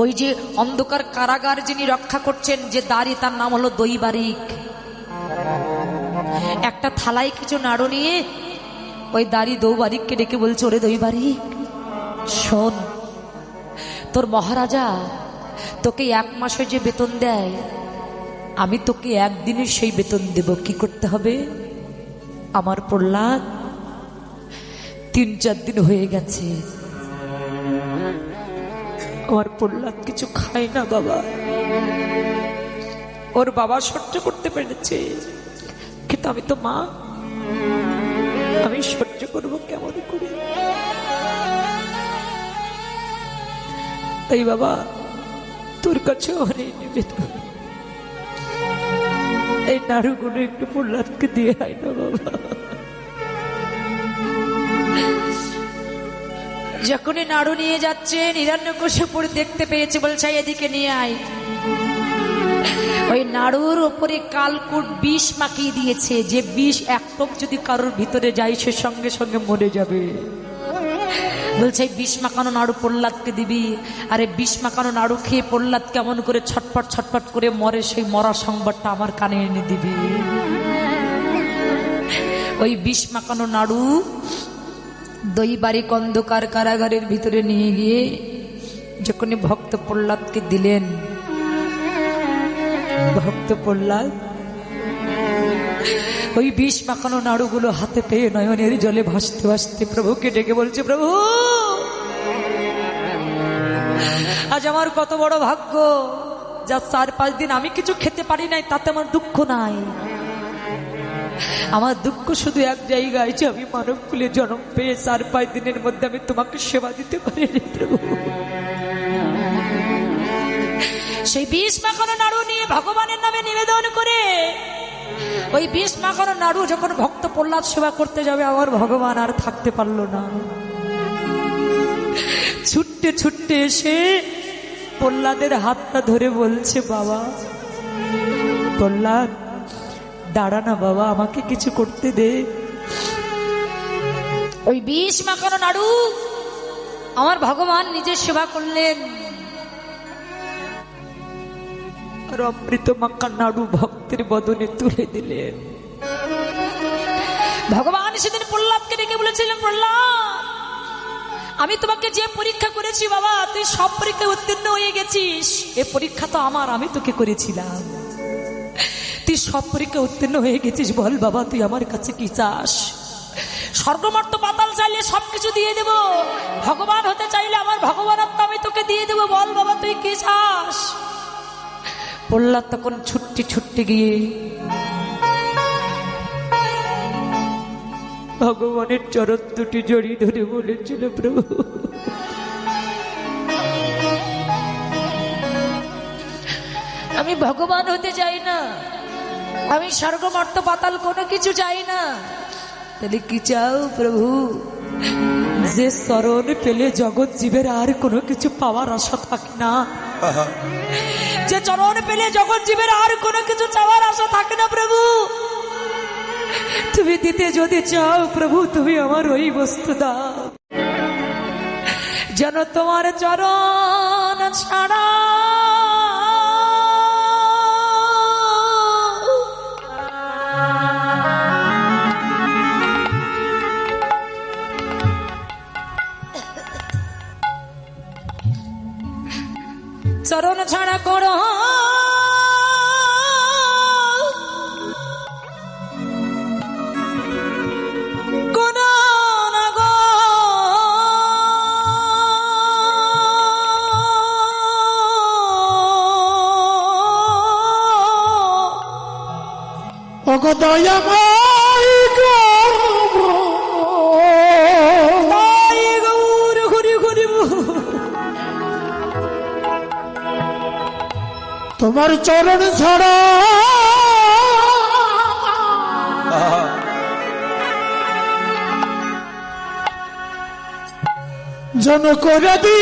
[SPEAKER 1] ওই যে অন্ধকার কারাগার যিনি রক্ষা করছেন, যে দাঁড়ি, তার নাম হলো দৈবারিক, একটা থালায় কিছু নাড়ু নিয়ে ওই দাঁড়ি দৈবারিককে ডেকে বলছে, ওরে দৈবারিক শোন, তোর মহারাজা তোকে 1 মাসে যে বেতন দেয় আমি তোকে একদিনের সেই বেতন দেব। কি করতে হবে? আমার প্রহ্লাদ 3-4 দিন হয়ে গেছে, আমার প্রহ্লাদ কিছু খায় না বাবা। ওর বাবা সহ্য করতে পেরেছে, কিন্তু আমি তো মা, আমি সহ্য করবো কেমন করে? তাই বাবা তোর কাছে অনেক নিবেদন, এই নাড়ুগুলো একটু প্রহ্লাদকে দিয়ে হয় না বাবা। যখনই নাড়ু নিয়ে যাচ্ছে হিরণ্যকশিপুর দেখতে পেয়েছে, বলছে এদিকে নিয়ে আয়। ওই নাড়ুর ওপরে কালকুট বিষ মাখিয়ে দিয়েছে, যে বিষ এক টোপ যদি কারোর ভিতরে যায় সে সঙ্গে সঙ্গে মরে যাবে। বলছে বিষ মাখানো নাড়ু প্রহ্লাদকে দিবি। আরে বিষ মাখানো নাড়ু খেয়ে প্রহ্লাদ কেমন করে ছটপট ছটপট করে মরে, সেই মরা সংবাদটা আমার কানে এনে দিবি। ওই বিষ মাখানো নাড়ু দইবাড়ি কন্দকার কারাগারের ভিতরে নিয়ে গিয়ে যখনই ভক্ত প্রহ্লাদকে দিলেন, ভক্ত প্রহ্লাদ ওই বিষ মাখানো নাড়ুগুলো হাতে পেয়ে নয়নের জলে ভাসতে ভাসতে প্রভুকে ডেকে বলছে, প্রভু আজ আমার কত বড় ভাগ্য, যা 4-5 দিন আমি কিছু খেতে পারি নাই, তাতে আমার দুঃখ নাই। আমার দুঃখ শুধু এক জায়গায়, যে আমি মানব কুলে জন্ম পেয়ে 4-5 দিনের মধ্যে আমি তোমাকে সেবা দিতে পারি প্রভু। সেই বিষ মাখানো নাড়ু নিয়ে ভগবানের নামে নিবেদন করে, ওই বিষ মাখানো নাড়ু যখন ভক্ত প্রহ্লাদ সেবা করতে যাবে, আমার ভগবান আর থাকতে পারলো না, ছুটতে ছুটতে এসে প্রহ্লাদের হাতটা ধরে বলছে, বাবা প্রহ্লাদ দাঁড়া না বাবা, আমাকে কিছু করতে দে। ওই বিষ মাখানো নাড়ু আমার ভগবান নিজের সেবা করলেন, আর অমৃত মাখা নাড়ু ভক্তের বদনে তুলে দিলেন। ভগবান সেদিন প্রহ্লাদকে ডেকে বলেছিলেন, প্রহ্লাদ আমি তোমাকে যে পরীক্ষা করেছি বাবা, তুই সব পরীক্ষায় উত্তীর্ণ হয়ে গেছিস। এ পরীক্ষা তো আমার, আমি তোকে করেছিলাম, তুই সব পরীক্ষা উত্তীর্ণ হয়ে গেছিস। বল বাবা তুই আমার কাছে কি চাস? স্বর্গমর্ত পাতাল চাইলে সবকিছু দিয়ে দেব, ভগবান হতে চাইলে আমার ভগবানত্ব আমি তোকে দিয়ে দেব, বল বাবা তুই কি চাস? প্রহ্লাদ তখন ছুটতে ছুটতে গিয়ে ভগবানের চরণ দুটি জড়িয়ে ধরে বলেছিল, প্রভু আমি ভগবান হতে চাই না, আমি স্বর্গমর্ত পাতাল কোনো কিছু চাই না। তাহলে কি চাও প্রভু? যে চরণ পেলে জগৎ জীবের আর কোনো কিছু পাওয়ার আশা থাকে না, যে চরণ পেলে জগৎ জীবের আর কোনো কিছু চাওয়ার আশা থাকে না প্রভু, তুমি দিতে যদি চাও প্রভু তুমি আমার ওই বস্তু দাও, যেন তোমার চরণ ছাড়া চরণ ছাড়া করো কোন না গো,
[SPEAKER 2] ওগো দয়াময় গো,
[SPEAKER 1] তাই গৌর হরি হরি
[SPEAKER 2] তোমার চরণ ছাড়া জন করে দি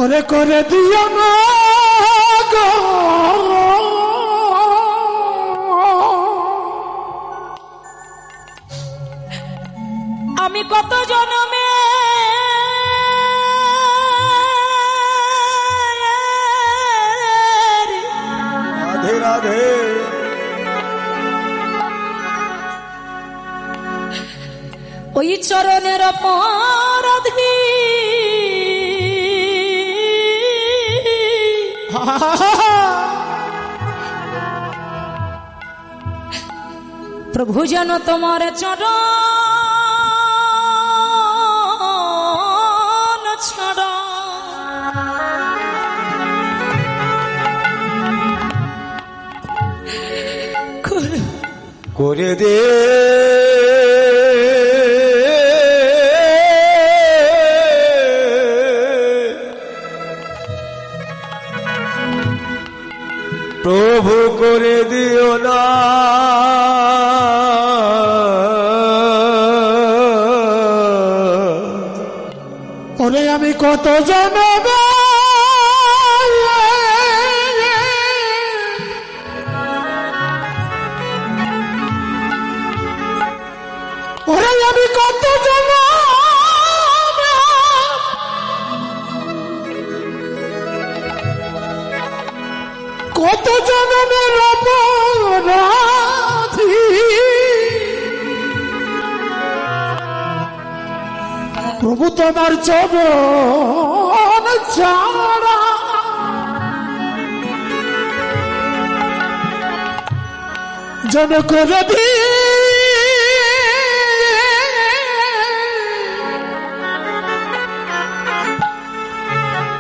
[SPEAKER 2] ওরে করে দিও না গো,
[SPEAKER 1] আমি কত জন্মে
[SPEAKER 3] রাধে রাধে
[SPEAKER 1] ওই চরণের অপরাধী প্রভু যেন তোমার চরণ ছাড়া
[SPEAKER 3] করে দে প্রভু করে দিও না
[SPEAKER 2] ওরে আমি কত জনবে ওরে আমি কত জনবে কত জনমের অপরাধী প্রভু তোমার চরণ ছাড়া যেন করে দি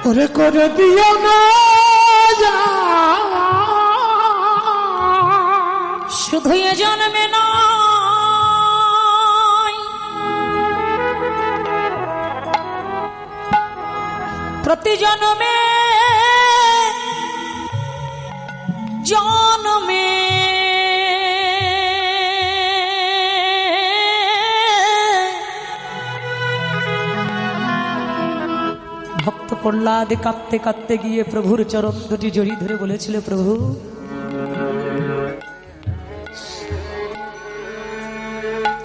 [SPEAKER 2] ওরে করে দিও না
[SPEAKER 1] শুধু এ জন্মে নয় প্রতি জন্মে জন্মে ভক্ত প্রহ্লাদ কাঁদতে কাঁদতে গিয়ে প্রভুর চরণ দুটি জড়িয়ে ধরে বলেছিল, প্রভু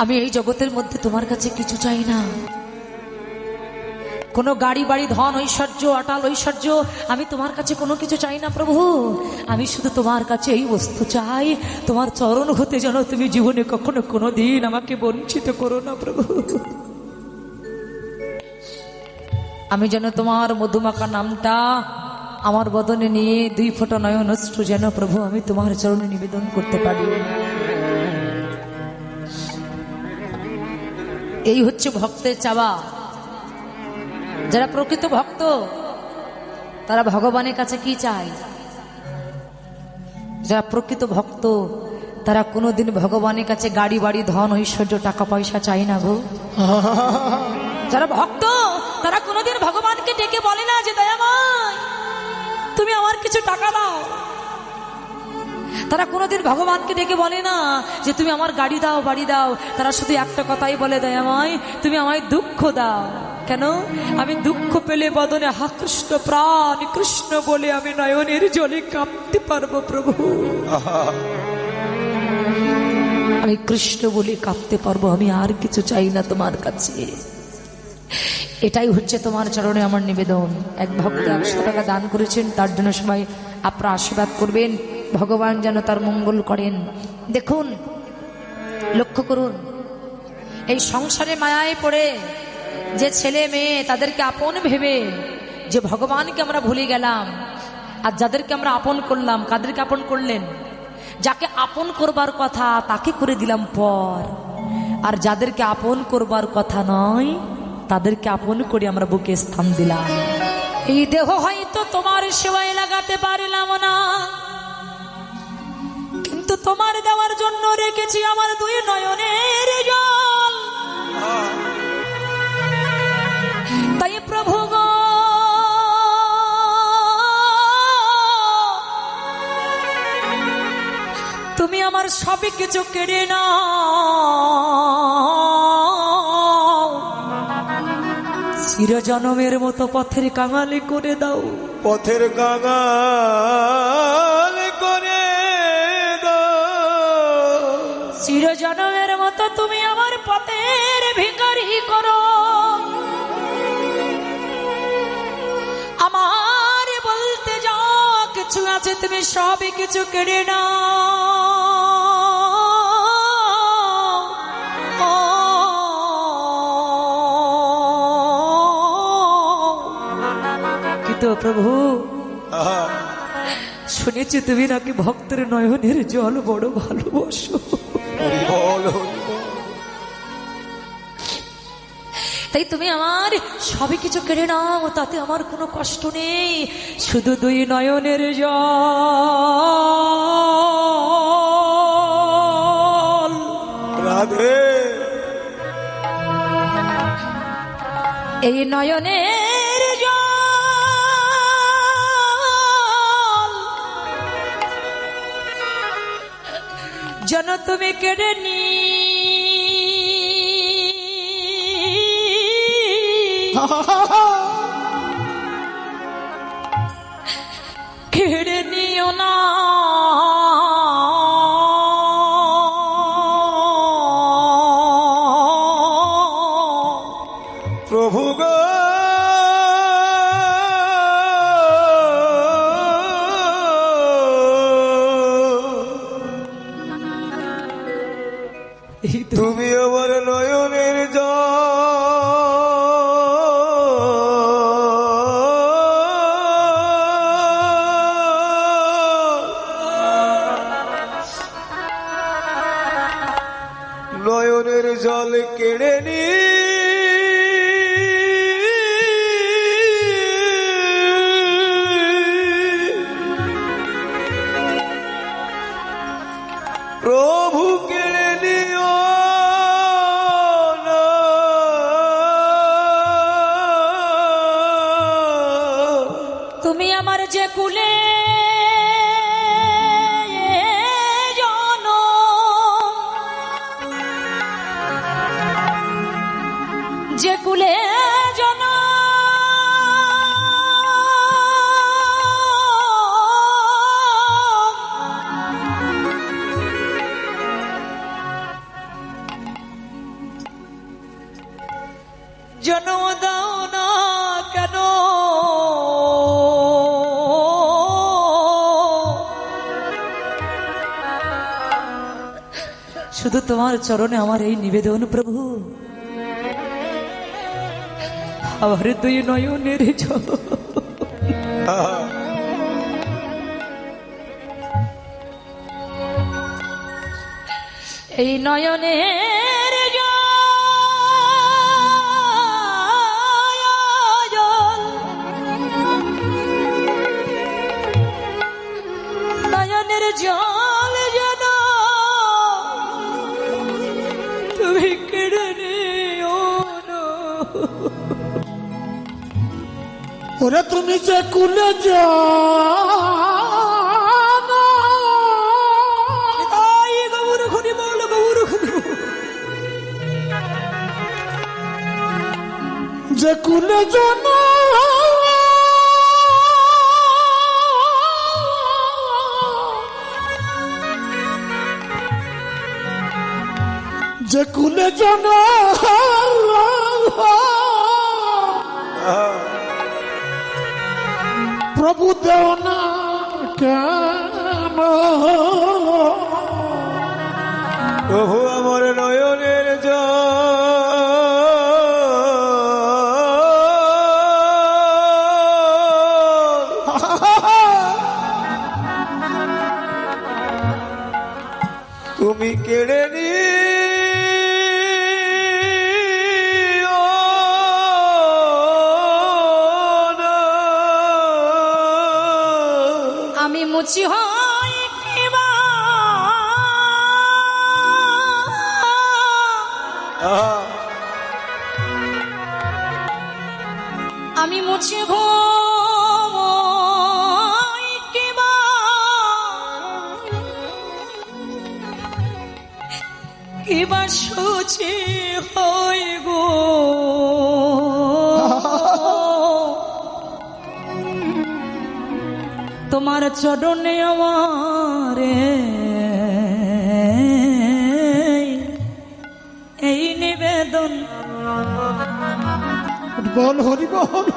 [SPEAKER 1] আমি এই জগতের মধ্যে তোমার কাছে কিছু চাই না, কোনো গাড়ি বাড়ি ধন ঐশ্বর্য অটাল ঐশ্বর্য আমি তোমার কাছে কোনো কিছু চাই না প্রভু, আমি শুধু তোমার কাছে এই বস্তু চাই, তোমার চরণ হতে যেন তুমি জীবনে কখনো কোনো দিন আমাকে বঞ্চিত করো না প্রভু। আমি যেন তোমার মধুমাখা নামটা আমার বদনে নিয়ে 2 ফোঁটা নয়ন অশ্রু যেন প্রভু আমি তোমার চরণে নিবেদন করতে পারি। এই হচ্ছে ভক্তের চাওয়া। যারা প্রকৃত ভক্ত তারা ভগবানের কাছে কি চায়? যারা প্রকৃত ভক্ত তারা কোনোদিন ভগবানের কাছে গাড়ি বাড়ি ধন ঐশ্বর্য টাকা পয়সা চায় না গো। যারা ভক্ত তারা কোনোদিন ভগবানকে ডেকে বলে না যে দয়াময় তুমি আমার কিছু টাকা দাও, তারা কোনোদিন ভগবানকে ডেকে বলে না যে তুমি আমার গাড়ি দাও বাড়ি দাও, তারা শুধু একটা কথাই বলে দয়াময় তুমি আমায় দুঃখ দাও। কেন? আমি দুঃখ পেলে বদনে হা কৃষ্ণ প্রাণ কৃষ্ণ বলে আমি নয়নের জলে কাঁদতে পারবো প্রভু, আমি কৃষ্ণ বলে কাঁদতে পারবো, আমি আর কিছু চাই না তোমার কাছে। এটাই হচ্ছে তোমার চরণে আমার নিবেদন। এক ভক্ত 100 টাকা দান করেছেন, তার জন্য সবাই আপনারা আশীর্বাদ করবেন, ভগবান যেন তার মঙ্গল করেন। দেখুন, লক্ষ্য করুন, এই সংসারে মায়ায় পড়ে যে ছেলে মেয়ে তাদেরকে আপন ভেবে যে ভগবানকে আমরা ভুলে গেলাম, আর যাদেরকে আমরা আপন করলাম, কাদেরকে আপন করলেন? যাকে আপন করবার কথা তাকে করে দিলাম পর, আর যাদেরকে আপন করবার কথা নয় তাদেরকে আপন করে আমরা বুকে স্থান দিলাম। এই দেহ হয়তো তোমার সেবায় লাগাতে পারলাম না, কিন্তু তোমার দেওয়ার জন্য রেখেছি আমার 2 নয়নের জল। তাই প্রভু গো তুমি আমার সবই কিছু কেড়ে নাও, চিরজনমের মতো পথের কাঙালি করে দাও,
[SPEAKER 3] পথের কাঙাল করে দাও,
[SPEAKER 1] চিরজনমের মতো তুমি আমার পথের ভিখারি করো। আমার বলতে যা কিছু আছে তুমি সবই কিছু কেড়ে নাও। তো প্রভু,
[SPEAKER 3] আহা,
[SPEAKER 1] শুনেছি তুমি নাকি ভক্তের নয়নের জল বড় ভালোবাসো।
[SPEAKER 3] হরি বল, হরি বল।
[SPEAKER 1] তাই তুমি আমার সবই কিছু কেড়ে নাও, তাতে আমার কোনো কষ্ট নেই, শুধু দুই নয়নের জল।
[SPEAKER 3] রাধে,
[SPEAKER 1] এই নয়নের জল যেন তুমি কেড়ে নি কেড়ে নিও না।
[SPEAKER 3] প্রভু গো,
[SPEAKER 1] এই তো
[SPEAKER 3] তুমি আমার নয়নের নয়নের জল কেড়ে নি প্রভু কেড়ে নিও না।
[SPEAKER 1] তুমি আমার যে কুলে যে কুলে জন জন্ম দাও না কেন, শুধু তোমার চরণে আমার এই নিবেদন প্রভু, আমার দুই নয়নের জল।
[SPEAKER 3] আহা,
[SPEAKER 1] এই নয়নের জল, নয়নের জল যেন তুমি কেড়ে নিও না।
[SPEAKER 2] ওরে তুমি যে কুলে যাও
[SPEAKER 1] তাই গৌর খুনি বল, গৌর খুনি
[SPEAKER 2] যে কুলে জন যে কুলে জন
[SPEAKER 3] আহা,
[SPEAKER 2] প্রভু দেও না কেন,
[SPEAKER 3] প্রভু আমার নয়নের তুমি কেড়ে নিও না।
[SPEAKER 1] আমি মুচি হয় কিবা
[SPEAKER 3] আহা,
[SPEAKER 1] আমি মুছি কিবা কিবা সুচি হই গো, তোমার চরণে আমারে এই নিবেদন।
[SPEAKER 2] বল হরি বল।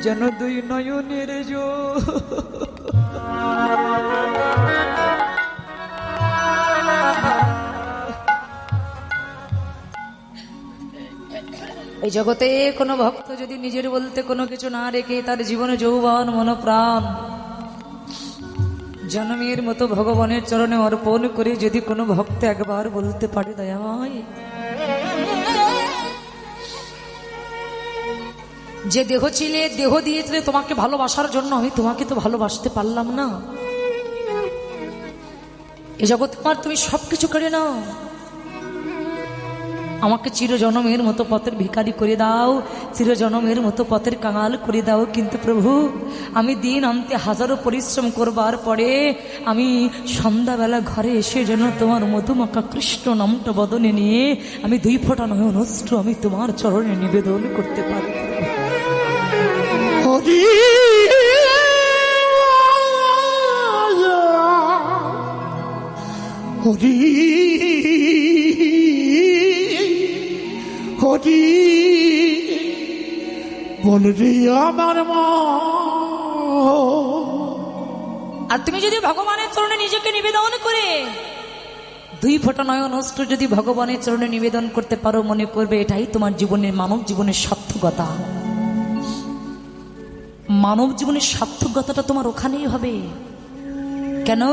[SPEAKER 1] যেন দুই নয়নের জল এই জগতে কোনো ভক্ত যদি নিজের বলতে কোনো কিছু না রেখে তার জীবনে যৌবন মনপ্রাণ জনমের মতো ভগবানের চরণে অর্পণ করে যদি কোনো ভক্ত একবার বলতে পারে দয়াময়, যে দেহ ছিলে, দেহ দিয়েছিলে তোমাকে ভালোবাসার জন্য, আমি তোমাকে তো ভালোবাসতে পারলাম না, এ জগৎ তোমার, তুমি সবকিছু করে নাও, আমাকে চিরজনমের মতো পথের ভিখারি করে দাও, চিরজনমের মতো পথের কাঙাল করে দাও। কিন্তু প্রভু, আমি দিন অন্তে হাজারো পরিশ্রম করবার পরে আমি সন্ধ্যাবেলা ঘরে এসে যেন তোমার মধুমাখা কৃষ্ণ নামটা বদনে নিয়ে আমি 2 ফোঁটা নয়ন অশ্রু আমি তোমার চরণে নিবেদন করতে পারি।
[SPEAKER 2] হরি হরি হরি বল রে আমার মা।
[SPEAKER 1] আর তুমি যদি ভগবানের চরণে নিজেকে নিবেদন করে 2 ফোঁটা নয়ন অশ্রু যদি ভগবানের চরণে নিবেদন করতে পারো, মনে করবে এটাই তোমার জীবনের, মানব জীবনের সার্থকতা। মানব জীবনের সার্থকতাটা তোমার ওখানেই হবে। কেন?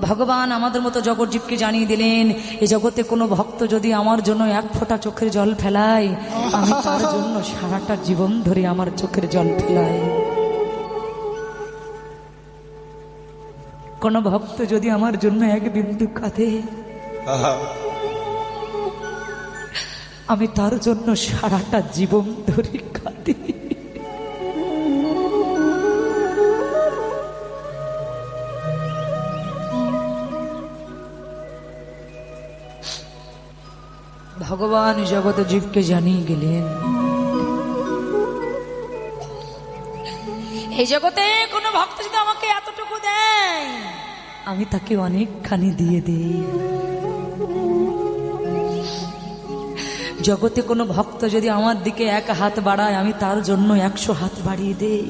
[SPEAKER 1] ভগবান আমাদের মতো জগৎ জীবকে জানিয়ে দিলেন, এই জগতে কোনো ভক্ত যদি আমার জন্য 1 ফোঁটা চোখের জল ফেলায়, আমি তার জন্য সারাটা জীবন ধরে আমার চোখের জল ফেলাই। কোন ভক্ত যদি আমার জন্য 1 বিন্দু কাঁদে, আমি তার জন্য সারাটা জীবন ধরে কাঁদি। ভগবান জগৎ জীবকে জানিয়ে গেলেন, এই জগতে কোনো ভক্ত যদি আমাকে এতটুকু দেয়, আমি তাকে অনেকখানি দিয়ে দেই। জগতে কোনো ভক্ত যদি আমার দিকে 1 হাত বাড়ায়, আমি তার জন্য 100 হাত বাড়িয়ে দেই।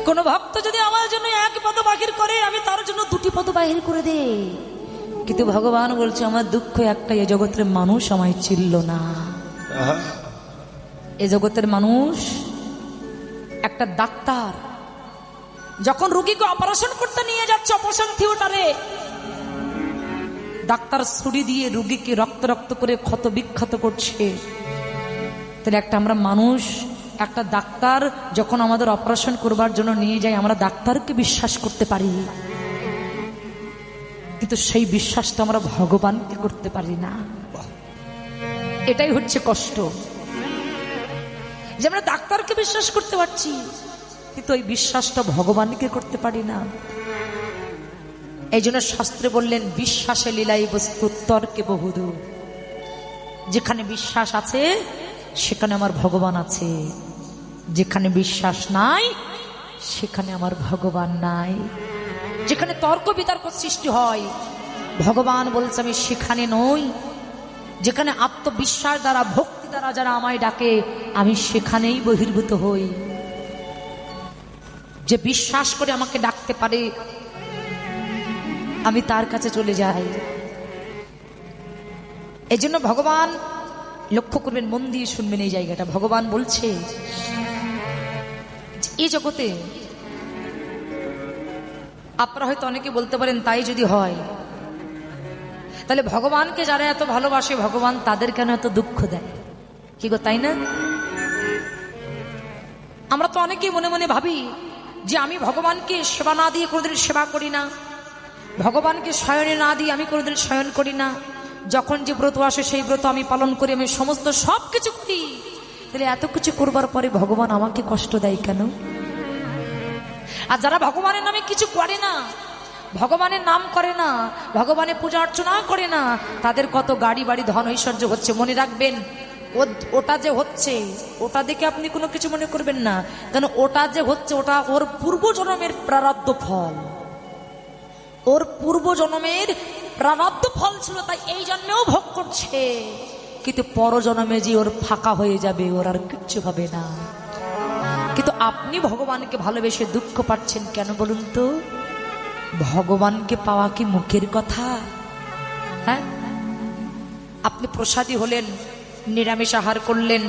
[SPEAKER 1] কোন ভক্ত যদি আমার জন্য 1 পদ বাহির করে, আমি তার জন্য 2টি পদ বাহির করে দেই। কিন্তু ভগবান বলছে, আমার দুঃখ একটাই, এ জগতের মানুষ আমায় চিনল না। এ জগতের মানুষ, একটা ডাক্তার যখন রোগীকে অপারেশন করতে নিয়ে যাচ্ছে অপারেশন থিয়েটারে, ডাক্তার ছুরি দিয়ে রোগীকে রক্ত রক্ত করে ক্ষত বিক্ষত করছে, তাহলে একটা আমরা মানুষ, একটা ডাক্তার যখন আমাদের অপারেশন করবার জন্য নিয়ে যায়, আমরা ডাক্তারকে বিশ্বাস করতে পারি, কিন্তু সেই বিশ্বাসটা আমরা ভগবানকে করতে পারি না। এটাই হচ্ছে কষ্ট, যে আমরা ডাক্তারকে বিশ্বাস করতে পারছি, কিন্তু ওই বিশ্বাসটা ভগবানকে করতে পারি না। এই জন্য শাস্ত্রে বললেন, বিশ্বাসে লীলাই বস্তু তর্কে বহুদূর। যেখানে বিশ্বাস আছে সেখানে আমার ভগবান আছে, যেখানে বিশ্বাস নাই সেখানে আমার ভগবান নাই। যেখানে তর্ক বিতর্ক সৃষ্টি হয়, ভগবান বলছে আমি সেখানে নই। যেখানে আত্মবিশ্বাস দ্বারা, ভক্তি দ্বারা যারা আমায় ডাকে, আমি সেখানেই বহির্ভূত হই। যে বিশ্বাস করে আমাকে ডাকতে পারে, আমি তার কাছে চলে যাই। এই জন্য ভগবান, লক্ষ্য করবেন, মন দিয়ে শুনবেন এই জায়গাটা, ভগবান বলছে এই জগতে আপনারা হয়তো অনেকে বলতে পারেন, তাই যদি হয় তাহলে ভগবানকে যারা এত ভালোবাসে, ভগবান তাদের কেন এত দুঃখ দেয়? কি গো, তাই না? আমরা তো অনেকেই মনে মনে ভাবি যে আমি ভগবানকে সেবা না দিয়ে কোনোদিন সেবা করি না, ভগবানকে শয়নে না দিয়ে আমি কোনোদিন শয়ন করি না, যখন যে ব্রত আসে সেই ব্রত আমি পালন করি, আমি সমস্ত সবকিছু করি, তাহলে এত কিছু করবার পরে ভগবান আমাকে কষ্ট দেয় কেন? আর যারা ভগবানের নামে কিছু করে না, ভগবানের নাম করে না, ভগবানের পূজা অর্চনা করে না, তাদের কত গাড়ি বাড়ি ধন ঐশ্বর্য হচ্ছে। মনে রাখবেন, ওটা যে হচ্ছে, ওটা দেখে আপনি কোনো কিছু মনে করবেন না, কারণ ওটা যে হচ্ছে, ওটা ওর পূর্বজন্মের প্রারব্ধ ফল, ওর পূর্বজন্মের প্রারব্ধ ফল ছিল, তাই এই জন্মেও ভোগ করছে। কিন্তু পরজন্মে যে ওর ফাঁকা হয়ে যাবে, ওর আর কিচ্ছু হবে না। কিন্তু আপনি ভগবানকে ভালোবেসে দুঃখ পাচ্ছেন কেন বলুন তো? ভগবানকে পাওয়া কি মুখের কথা? হ্যাঁ, আপনি প্রসাদী হলেন, নিরামিষ আহার করলেন,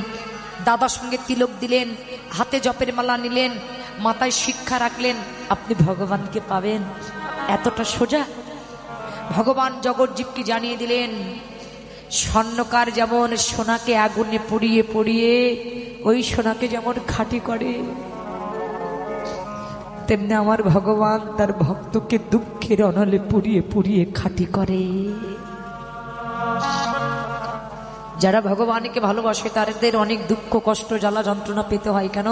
[SPEAKER 1] দাদার সঙ্গে তিলক দিলেন, হাতে জপের মালা নিলেন, মাথায় শিক্ষা রাখলেন, আপনি ভগবানকে পাবেন। এতটা সোজা। ভগবান জগৎজীবকে জানিয়ে দিলেন, স্বর্ণকার যেমন সোনাকে আগুনে পুড়িয়ে পুড়িয়ে ওই সোনাকে যেমন খাঁটি করে, তেমনি আমার ভগবান তার ভক্তকে দুঃখের অনলে পুড়িয়ে পুড়িয়ে খাঁটি করে। যারা ভগবানকে ভালোবাসে তাদের অনেক দুঃখ কষ্ট জ্বালা যন্ত্রণা পেতে হয় কেন?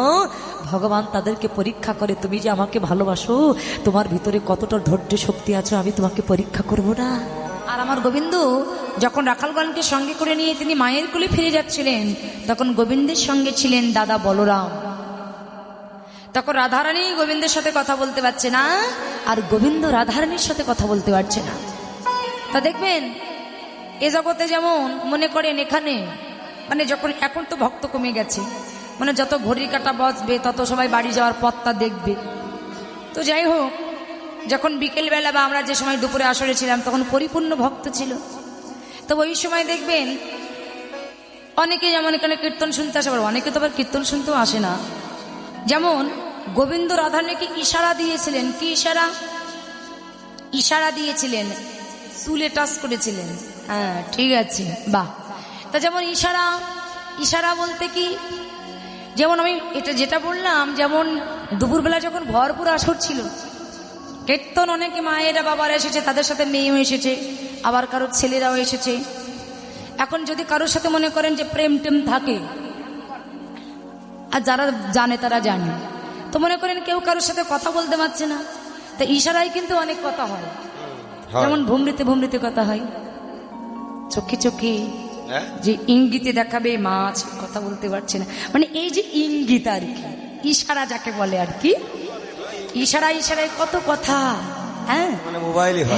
[SPEAKER 1] ভগবান তাদেরকে পরীক্ষা করে, তুমি যে আমাকে ভালোবাসো, তোমার ভিতরে কতটা ধৈর্য শক্তি আছে, আমি তোমাকে পরীক্ষা করব না? আর আমার গোবিন্দ যখন রাখালগণকে সঙ্গে করে নিয়ে তিনি মায়ের কোলে ফিরে যাচ্ছিলেন, তখন গোবিন্দের সঙ্গে ছিলেন দাদা বলরাম। তখন রাধারানী গোবিন্দের সাথে কথা বলতে পারছে না, আর গোবিন্দ রাধারানীর সাথে কথা বলতে পারছে না। তা দেখবেন এ জগতে যেমন মনে করেন এখানে মানে যখন এখন তো ভক্ত কমে গেছে, মানে যত ঘড়ির কাঁটা বাজবে তত সবাই বাড়ি যাওয়ার পথটা দেখবে। তো যাই হোক, যখন বিকেলবেলা বা আমরা যে সময় দুপুরে আসরে ছিলাম তখন পরিপূর্ণ ভক্ত ছিল। তো ওই সময় দেখবেন অনেকে যেমন এখানে কীর্তন শুনতে আসে, আবার অনেকে তো আবার কীর্তন শুনতেও আসে না। যেমন গোবিন্দ রাধারানীকে ইশারা দিয়েছিলেন। কি ইশারা? ইশারা দিয়েছিলেন, চুলে টাচ করেছিলেন। হ্যাঁ, ঠিক আছে, বাহ। তা যেমন ইশারা, ইশারা বলতে কি, যেমন আমি এটা যেটা বললাম, যেমন দুপুরবেলা যখন ভরপুর আসর ছিল, কীর্তন অনেকে মায়েরা বাবারা এসেছে, তাদের সাথে মেয়েও এসেছে, আবার কারোর ছেলেরাও এসেছে। এখন যদি কারোর সাথে মনে করেন যে প্রেম টেম থাকে, আর যারা জানে তারা জানে, তো মনে করেন কেউ কারোর সাথে কথা বলতে পারছে না, তা ইশারায় কিন্তু অনেক কথা হয়। যেমন ভুমরিতে ভুমরিতে কথা হয়, চোখে চোখে যে ইঙ্গিতে দেখাবে মাছ কথা বলতে পারছে না, মানে এই যে ইঙ্গিত আর কি, ইশারা যাকে বলে আর কি। ইশারায় ইশারায় কত কথা। হ্যাঁ,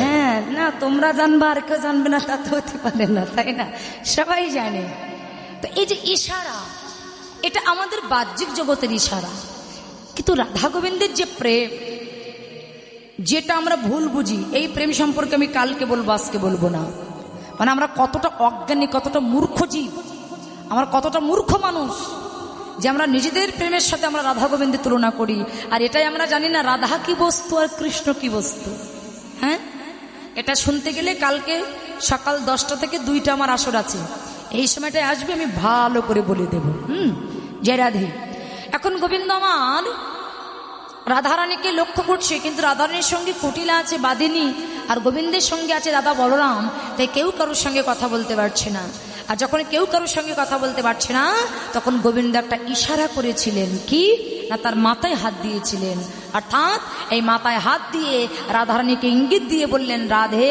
[SPEAKER 1] হ্যাঁ, না তোমরা জানবা আর কেউ জানবে না তা তো হতে পারে না, তাই না? সবাই জানে। তো এই যে ইশারা, এটা আমাদের বাহ্যিক জগতের ইশারা, কিন্তু রাধা গোবিন্দের যে প্রেম, যেটা আমরা ভুল বুঝি, এই প্রেম সম্পর্কে আমি কালকে বলবো, আজকে বলবো না। মানে আমরা কতটা অজ্ঞানী, কতটা মূর্খ জীব, আমরা কতটা মূর্খ মানুষ যে আমরা নিজেদের প্রেমের সাথে আমরা রাধা গোবিন্দের তুলনা করি। আর এটাই আমরা জানি না রাধা কি বস্তু আর কৃষ্ণ কি বস্তু। হ্যাঁ, এটা শুনতে গেলে কালকে সকাল 10টা থেকে 2টা আমার আসর আছে, এই সময়টায় আসবে, আমি ভালো করে বলে দেব। জয় রাধে। এখন গোবিন্দ আমার রাধারানীকে লক্ষ্য করছে, কিন্তু রাধারানীর সঙ্গে কুটিলা আছে বাদিনী, আর গোবিন্দের সঙ্গে আছে দাদা বলরাম, তাই কেউ কারোর সঙ্গে কথা বলতে পারছে না। আর যখন কেউ কারোর সঙ্গে কথা বলতে পারছে না, তখন গোবিন্দ একটা ইশারা করেছিলেন। কি না, তার মাথায় হাত দিয়েছিলেন, অর্থাৎ এই মাথায় হাত দিয়ে রাধারানীকে ইঙ্গিত দিয়ে বললেন, রাধে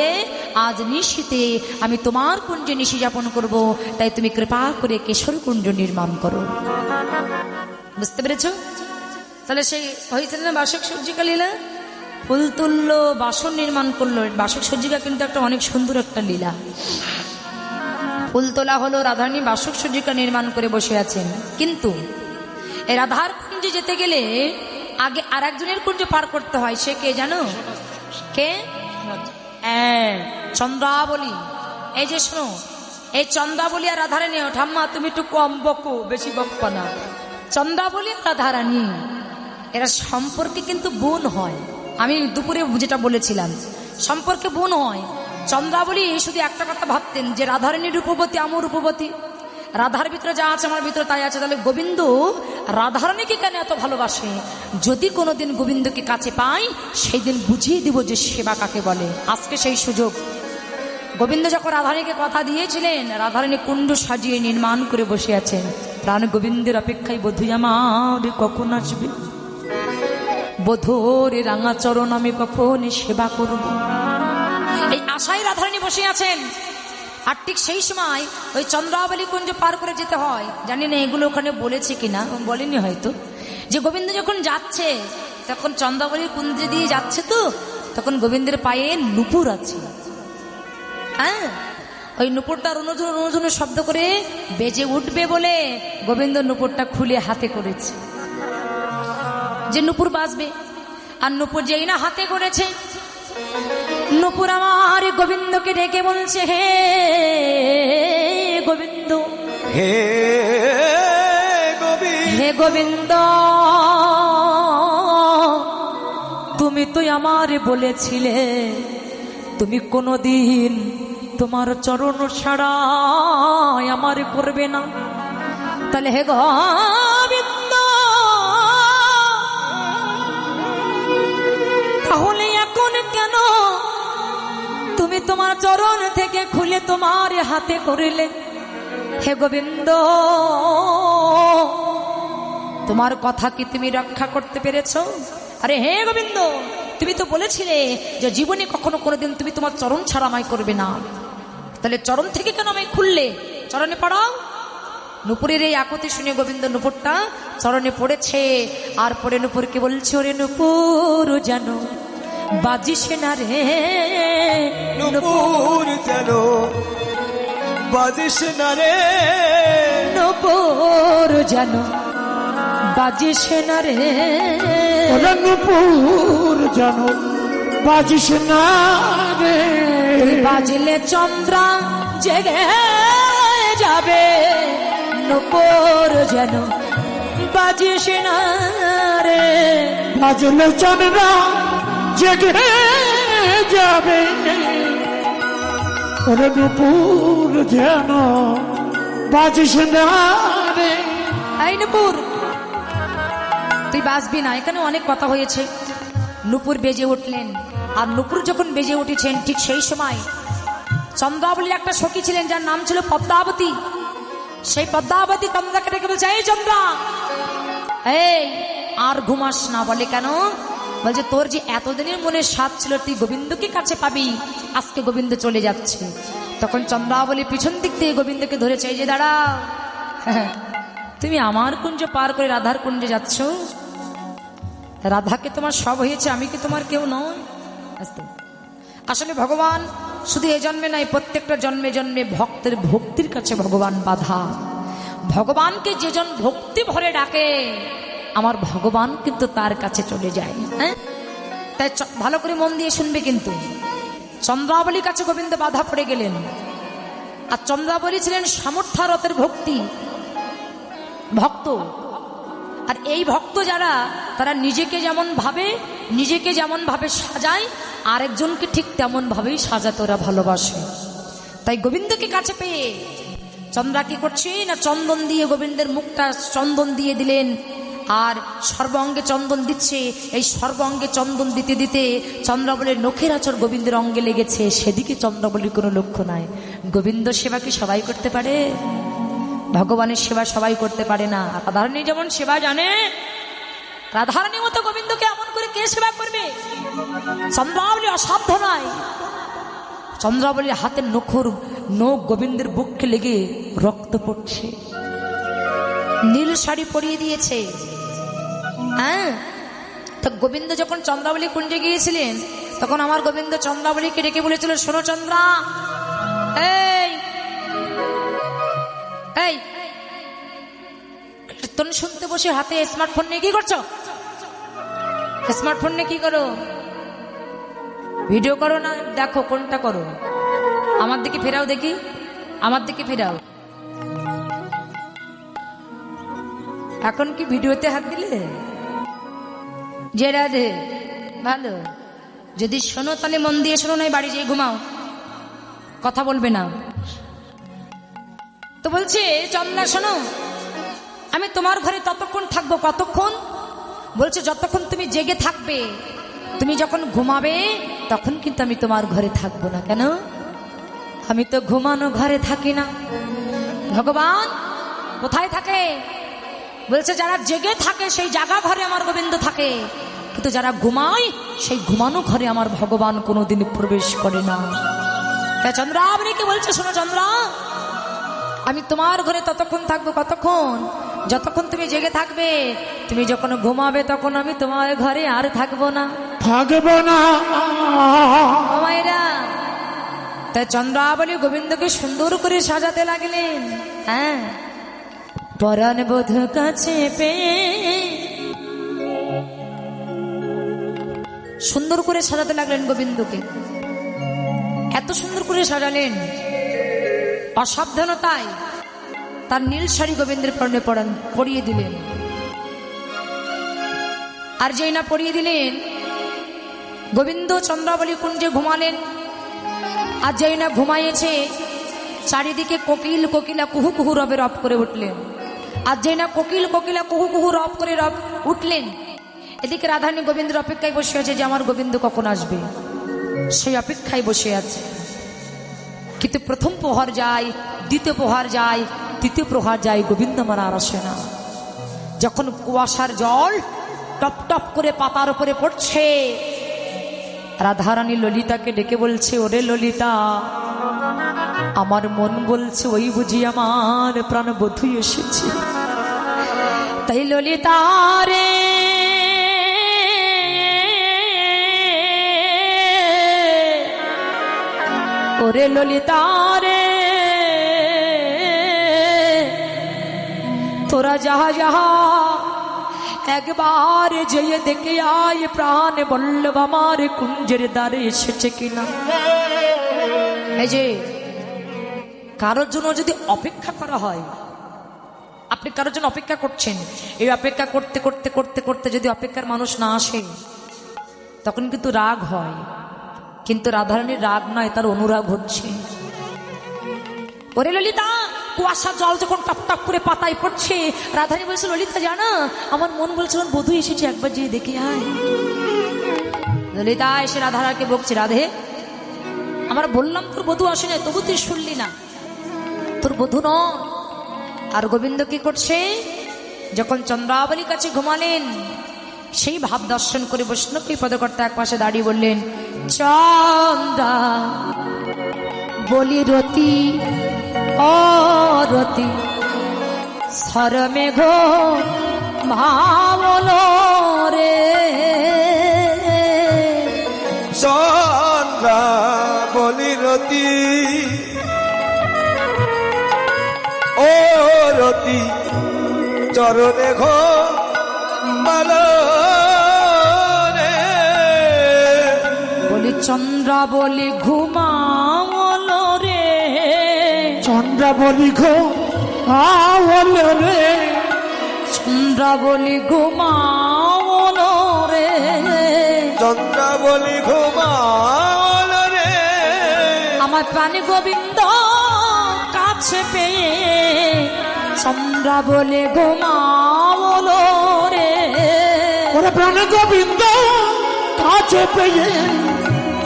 [SPEAKER 1] আজ নিশীতে আমি তোমার কুঞ্জে নিশি যাপন করব, তাই তুমি কৃপা করে কেশর কুঞ্জ নির্মাণ করো। বুঝতে পেরেছ? তাহলে সেই হয়েছিল না বাসক সজ্জিকা লীলা, ফুল তুললো, বাসন নির্মাণ করলো। বাসক সজ্জিকা কিন্তু একটা অনেক সুন্দর একটা লীলা। ফুল তোলা হলো, রাধারানী বাসক সজ্জিকা নির্মাণ করে বসে আছেন। কিন্তু এই রাধার কুঞ্জে যেতে গেলে আগে আর একজনের কুঞ্জ পার করতে হয়। সে কে জানো? কে? চন্দ্রাবলী। এই যে শোনো, এই চন্দ্রাবলী আর রাধারানী, ঠাম্মা তুমি একটু কম বকো, বেশি বকবা না। চন্দ্রাবলী আর রাধারানী এরা সম্পর্কে কিন্তু বোন হয়। আমি দুপুরে যেটা বলেছিলাম, সম্পর্কে বোন হয়। চন্দ্রাবলী শুধু একটা কথা ভাবতেন যে রাধারানী রূপবতী, আমার রূপবতী, রাধার ভিতরে যা আছে আমার ভিতরে তাই আছে, তাহলে গোবিন্দ রাধারানীকে কেন এত ভালোবাসে? যদি কোনোদিন গোবিন্দকে কাছে পাই, সেই দিন বুঝিয়ে দিব যে সেবা কাকে বলে। আজকে সেই সুযোগ। গোবিন্দ যখন রাধারানীকে কথা দিয়েছিলেন, রাধারানী কুণ্ড সাজিয়ে নির্মাণ করে বসে আছেন। প্রাণ গোবিন্দের অপেক্ষায় বধূ আমার কখন আসবে, বধূর রাঙা চরণ আমি কখন সেবা করব, এই আশায় রাধারানী বসে আছেন। আর ঠিক সেই সময় ওই চন্দ্রাবলী কুঞ্জ পার করে যেতে হয়। জানি না এগুলো ওখানে বলেছে কিনা, বলেনি হয়তো, যে গোবিন্দ যখন যাচ্ছে তখন চন্দ্রাবলী কুঞ্জ দিয়ে যাচ্ছে, তো তখন গোবিন্দের পায়ে নুপুর আছে। হ্যাঁ, ওই নুপুরটা রুনুঝুনু রুনুঝুনু শব্দ করে বেজে উঠবে বলে গোবিন্দ নুপুরটা খুলে হাতে করেছে, যে নুপুর বাজবে। আর নুপুর যেই না হাতে করেছে, নুপুর আমার গোবিন্দকে ডেকে বলছে, হে
[SPEAKER 3] হে গোবিন্দ,
[SPEAKER 1] হে গোবিন্দ, তুমি তো আমারে বলেছিলে তুমি কোনোদিন তোমার চরণ ছাড়া আমারে করবে না। তাহলে হে গোবিন্দ, তাহলে এখন কেন তুমি তোমার চরণ থেকে খুলে তোমার হাতে করিলে? হে গোবিন্দ, তোমার কথা কি তুমি রক্ষা করতে পেরেছো? আরে হে গোবিন্দ, তুমি তো বলেছিলে যে জীবনে কখনো কোনোদিন তুমি তোমার চরণ ছাড়া আমায় করবে না। তাহলে চরণ থেকে কেন আমায় খুললে? চরণে পড়াও। নুপুরের এই আকুতি শুনে গোবিন্দ নুপুরটা চরণে পড়েছে। আর পরে নুপুরকে বলছে, ওরে নুপুর জানো বাজিসে না রে,
[SPEAKER 3] নুপুর যেন বাজিস না রে,
[SPEAKER 1] নুপুর জানো বাজিসে না রে,
[SPEAKER 2] ওরে নুপুর জানো বাজিস না রে,
[SPEAKER 1] বাজলে চন্দ্রা জেগে যাবে, নুপুর যেন বাজিস না রে,
[SPEAKER 2] বাজলে চন্দ্রা জেগে যাবে, ওরে নুপুর যেন বাজিস না রে।
[SPEAKER 1] এই নুপুর, তুই বাঁচবি না, এখানে অনেক কথা হয়েছে। নুপুর বেজে উঠলেন। আর নুপুর যখন বেজে উঠেছেন ঠিক সেই সময় চন্দ্রাবলীর একটা সখী ছিলেন যার নাম ছিল পদ্মাবতী। সেই পদ্মাবতী চন্দ্রাকে ডেকে বলছে, এই চন্দ্রা, এই আর ঘুমাস না। বলে কেন? বলছে তোর যে এতদিনের মনে স্বাদ ছিল তুই গোবিন্দকে কাছে পাবি, আজকে গোবিন্দ চলে যাচ্ছে। তখন চন্দ্রাবলী পিছন দিক থেকে গোবিন্দকে ধরেছে, এই যে দাঁড়াও, তুমি আমার কুঞ্জ পার করে রাধার কুঞ্জে যাচ্ছ? রাধাকে তোমার সব হয়েছে, আমি কি তোমার কেউ নয়? আসলে ভগবান শুধু এ জন্মে নয়, প্রত্যেকটা জন্মে জন্মে ভক্তের ভক্তির কাছে ভগবান বাধা। ভগবানকে যেজন ভক্তি ভরে ডাকে আমার ভগবান কিন্তু তার কাছে চলে যায়। হ্যাঁ, তাই ভালো করে মন দিয়ে শুনবে। কিন্তু চন্দ্রাবলীর কাছে গোবিন্দ বাধা পড়ে গেলেন। আর চন্দ্রাবলী ছিলেন সামর্থ্যরতের ভক্ত। আর এই ভক্ত যারা, তারা নিজেকে যেমন ভাবে সাজায়, আরেকজনকে ঠিক তেমন ভাবেই সাজাতে ওরা ভালোবাসে। তাই গোবিন্দকে কাছে পেয়ে চন্দ্রা কি করছে না, চন্দন দিয়ে গোবিন্দের মুখটা চন্দন দিয়ে দিলেন। আর সর্বাঙ্গে চন্দন দিচ্ছে। এই সর্বাঙ্গে চন্দন দিতে দিতে চন্দ্রাবলীর নখের আঁচড় গোবিন্দের অঙ্গে লেগেছে। সেদিকে চন্দ্রাবলীর কোনো লক্ষ্য নাই। গোবিন্দ সেবা কি সবাই করতে পারে? ভগবানের সেবা সবাই করতে পারে না। রাধারানী যেমন সেবা জানে, রাধারানী মতো গোবিন্দকে এমন করে কে সেবা করবে? চন্দ্রাবলী অসাধ্য নয়। চন্দ্রাবলীর হাতের নখ গোবিন্দের বুককে লেগে রক্ত পড়ছে। নীল শাড়ি পরিয়ে দিয়েছে। হ্যাঁ, তো গোবিন্দ যখন চন্দ্রাবলী কুঞ্জে গিয়েছিলেন তখন আমার গোবিন্দ চন্দ্রাবলীকে ডেকে বলেছিল, শোনো চন্দ্রা, এই এই কীর্তন শুনতে বসে হাতে স্মার্টফোন নিয়ে কি করছো? স্মার্টফোন নিয়ে কি করো? ভিডিও করো না? দেখো কোনটা করো। আমার দিকে ফেরাও দেখি, আমার দিকে ফেরাও। এখন কি ভিডিওতে হাত দিলে? যে রাধে ভালো, যদি শোনো তাহলে মন দিয়ে শোনো, নাই বাড়ি যেয়ে ঘুমাও, কথা বলবে না। তো বলছে চন্দ্রা শোনো, আমি তোমার ঘরে ততক্ষণ থাকবো। কতক্ষণ? বলছে যতক্ষণ তুমি জেগে থাকবে। তুমি যখন ঘুমাবে তখন কিন্তু আমি তোমার ঘরে থাকবো না। কেন? আমি তো ঘুমানো ঘরে থাকি না। ভগবান কোথায় থাকে? বলছে যারা জেগে থাকে সেই জাগা ঘরে আমার গোবিন্দ থাকে, কিন্তু যারা ঘুমায় সেই ঘুমানো ঘরে আমার ভগবান কোনোদিন প্রবেশ করে না। তাই চন্দ্রাবলীকে বলছে, শোনো চন্দ্রা, আমি তোমার ঘরে ততক্ষণ থাকবো। কতক্ষণ? যতক্ষণ তুমি জেগে থাকবে। তুমি যখন ঘুমাবে তখন আমি তোমার ঘরে আর থাকবো না। মায়েরা, তাই চন্দ্রাবলী গোবিন্দকে সুন্দর করে সাজাতে লাগলেন। হ্যাঁ, পরাণ বোধ কাছে পেয়ে সুন্দর করে সাজাতে লাগলেন গোবিন্দকে। এত সুন্দর করে সাজালেন, অসাবধানতায় তার নীল শাড়ি গোবিন্দের পরনে পরিয়ে দিলেন। আর যেই না পরিয়ে দিলেন, গোবিন্দ চন্দ্রাবলী কুঞ্জে ঘুমালেন। আর যেই না ঘুমাইয়েছে, চারিদিকে কোকিল কোকিলা কুহু কুহু রবে রব করে উঠলেন। আর যেই না কোকিল কোকিলা কুহু কুহু রব করে রব উঠলেন, এদিকে রাধারানী গোবিন্দের অপেক্ষায় বসে আছে যে আমার গোবিন্দ কখন আসবে, সেই অপেক্ষায় বসে আছে। কিন্তু প্রথম প্রহর যায়, দ্বিতীয় প্রহর যায়, তৃতীয় প্রহর যায়, গোবিন্দ আমার আর আসে না। যখন কুয়াশার জল টপ টপ করে পাতার উপরে পড়ছে, রাধারানী ললিতাকে ডেকে বলছে, ওরে ললিতা, আমার মন বলছে ওই বুঝি আমার প্রাণবধূ এসেছে। তাই ললিতা রে, ওরে ললিতা রে, তোরা যাহা যাহা একবার যেয়ে দেখে আয়, প্রাণ বল্লভ আমার কুঞ্জের দ্বারে এসেছে কিনা। এই যে কারোর জন্য যদি অপেক্ষা করা হয়, আপনি কারোর জন্য অপেক্ষা করছেন, এই অপেক্ষা করতে করতে করতে করতে যদি অপেক্ষার মানুষ না আসে, তখন কিন্তু রাগ হয়। কিন্তু রাধারানীর রাগ নয়, তার অনুরাগ হচ্ছে। ওরে ললিতা, কুয়াশা জল যখন টপ টপ করে পাতায় পড়ছে, রাধারানী বলছে, ললিতা জানা, আমার মন বলছে আমার বধূ এসেছে, একবার যেয়ে দেখে আয়। ললিতা এসে রাধারানীকে বকছে, রাধে, আমরা বললাম তোর বধূ আসে না, তবু তুই শুনলি না, তোর বধূ নয়। আর গোবিন্দ কি করছে, যখন চন্দ্রাবলীর কাছে ঘুমালেন, সেই ভাব দর্শন করে বৈষ্ণবী পদকর্তা এক পাশে দাঁড়িয়ে বললেন, চন্দ্রা বলি রতি অরতি সরমেঘ ভাবল রে।
[SPEAKER 3] চন্দ্রা বলি রতি ও রতি চরণে ঘো মালো রে।
[SPEAKER 1] বলি চন্দ্রা বলি ঘুমাওল রে,
[SPEAKER 2] চন্দ্রা বলি ঘো আওল রে,
[SPEAKER 1] চন্দ্রা বলি ঘুমাওল রে,
[SPEAKER 3] চন্দ্রা বলি ঘুমাল রে।
[SPEAKER 1] আমার প্রাণী গোবিন্দ কাছে পেয়ে চন্দ্রা বলে ঘুমাওল রে।
[SPEAKER 2] ওরে প্রাণ গোবিন্দ কাছে পেয়ে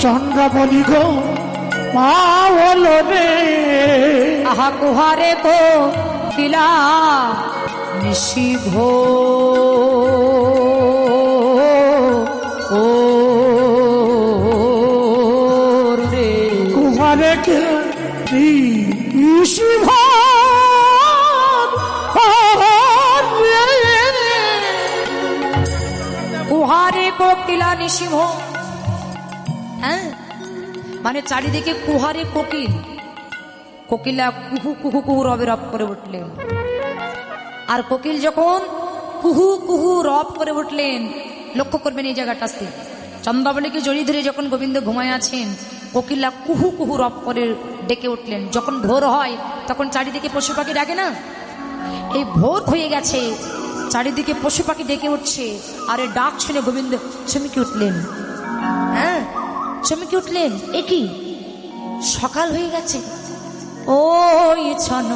[SPEAKER 2] চন্দ্রা বলি ঘো আওল রে।
[SPEAKER 1] আহা কুহারে গো দিলা নিশি ঘো ও রে।
[SPEAKER 2] কুহারে কে শিব
[SPEAKER 1] কুহারে কোকিলা নিশিভ, হ্যাঁ, মানে চারিদিকে কুহারে কোকিল, কোকিলা কুহু কুহু কুহু রবে রব করে উঠলেন। আর কোকিল যখন কুহু কুহু রব করে উঠলেন, লক্ষ্য করবেন এই জায়গাটাতে, চন্দ্রাবলীকে জড়িয়ে ধরে যখন গোবিন্দ ঘুমায় আছেন, কোকিলা কুহু কুহু রব করে ডেকে উঠলেন। যখন ভোর হয় তখন চারিদিকে পশু পাখি ডাকে না, এই ভোর হয়ে গেছে, চারিদিকে পশু পাখি ডেকে উঠছে। আর এই ডাক শুনে গোবিন্দ চমকে উঠলেন, হ্যাঁ চমকে উঠলেন, এ কি সকাল হয়ে গেছে, ওই ছন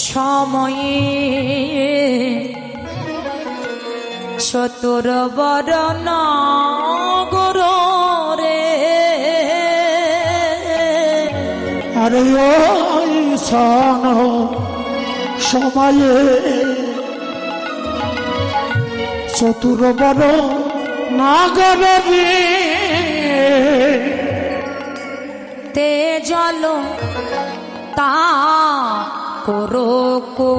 [SPEAKER 1] সময়ে চতুর বরণ গর রে।
[SPEAKER 2] আরে ওই সন সময়ে চতুর বড় নাগর রে।
[SPEAKER 1] তে জল তা করো কো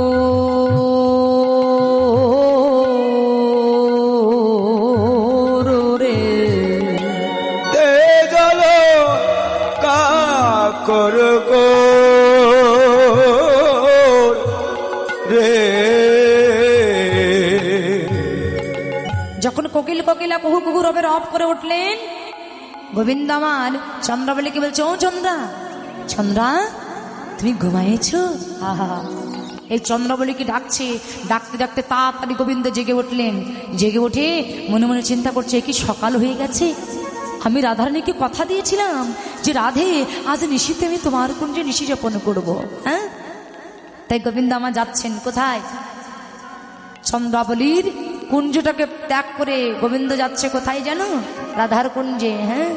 [SPEAKER 1] রে।
[SPEAKER 3] তে জল কাকর গো রে।
[SPEAKER 1] যখন কোকিল কোকিলা কুহু কুহু রবে রব করে উঠলেন, গোবিন্দ আমার চন্দ্রাবলীকে বলছে, ও চন্দ্রা, চন্দ্রা তুমি ঘুমাইছো? আহা এই চন্দ্রাবলীকে ডাকছে, ডাকতে ডাকতে তাড়াতাড়ি গোবিন্দ জেগে উঠলেন। জেগে উঠে মনে মনে চিন্তা করছে, কি সকাল হয়ে গেছে, আমি রাধারানীকে কথা দিয়েছিলাম যে রাধে আজ নিশীতে আমি তোমার কুঞ্জে নিশি যাপন করবো। হ্যাঁ, তাই গোবিন্দ আমার যাচ্ছেন কোথায়? চন্দ্রাবলীর কুঞ্জটাকে ত্যাগ করে গোবিন্দ যাচ্ছে কোথায় জানো? রাধার কুঞ্জে। হ্যাঁ,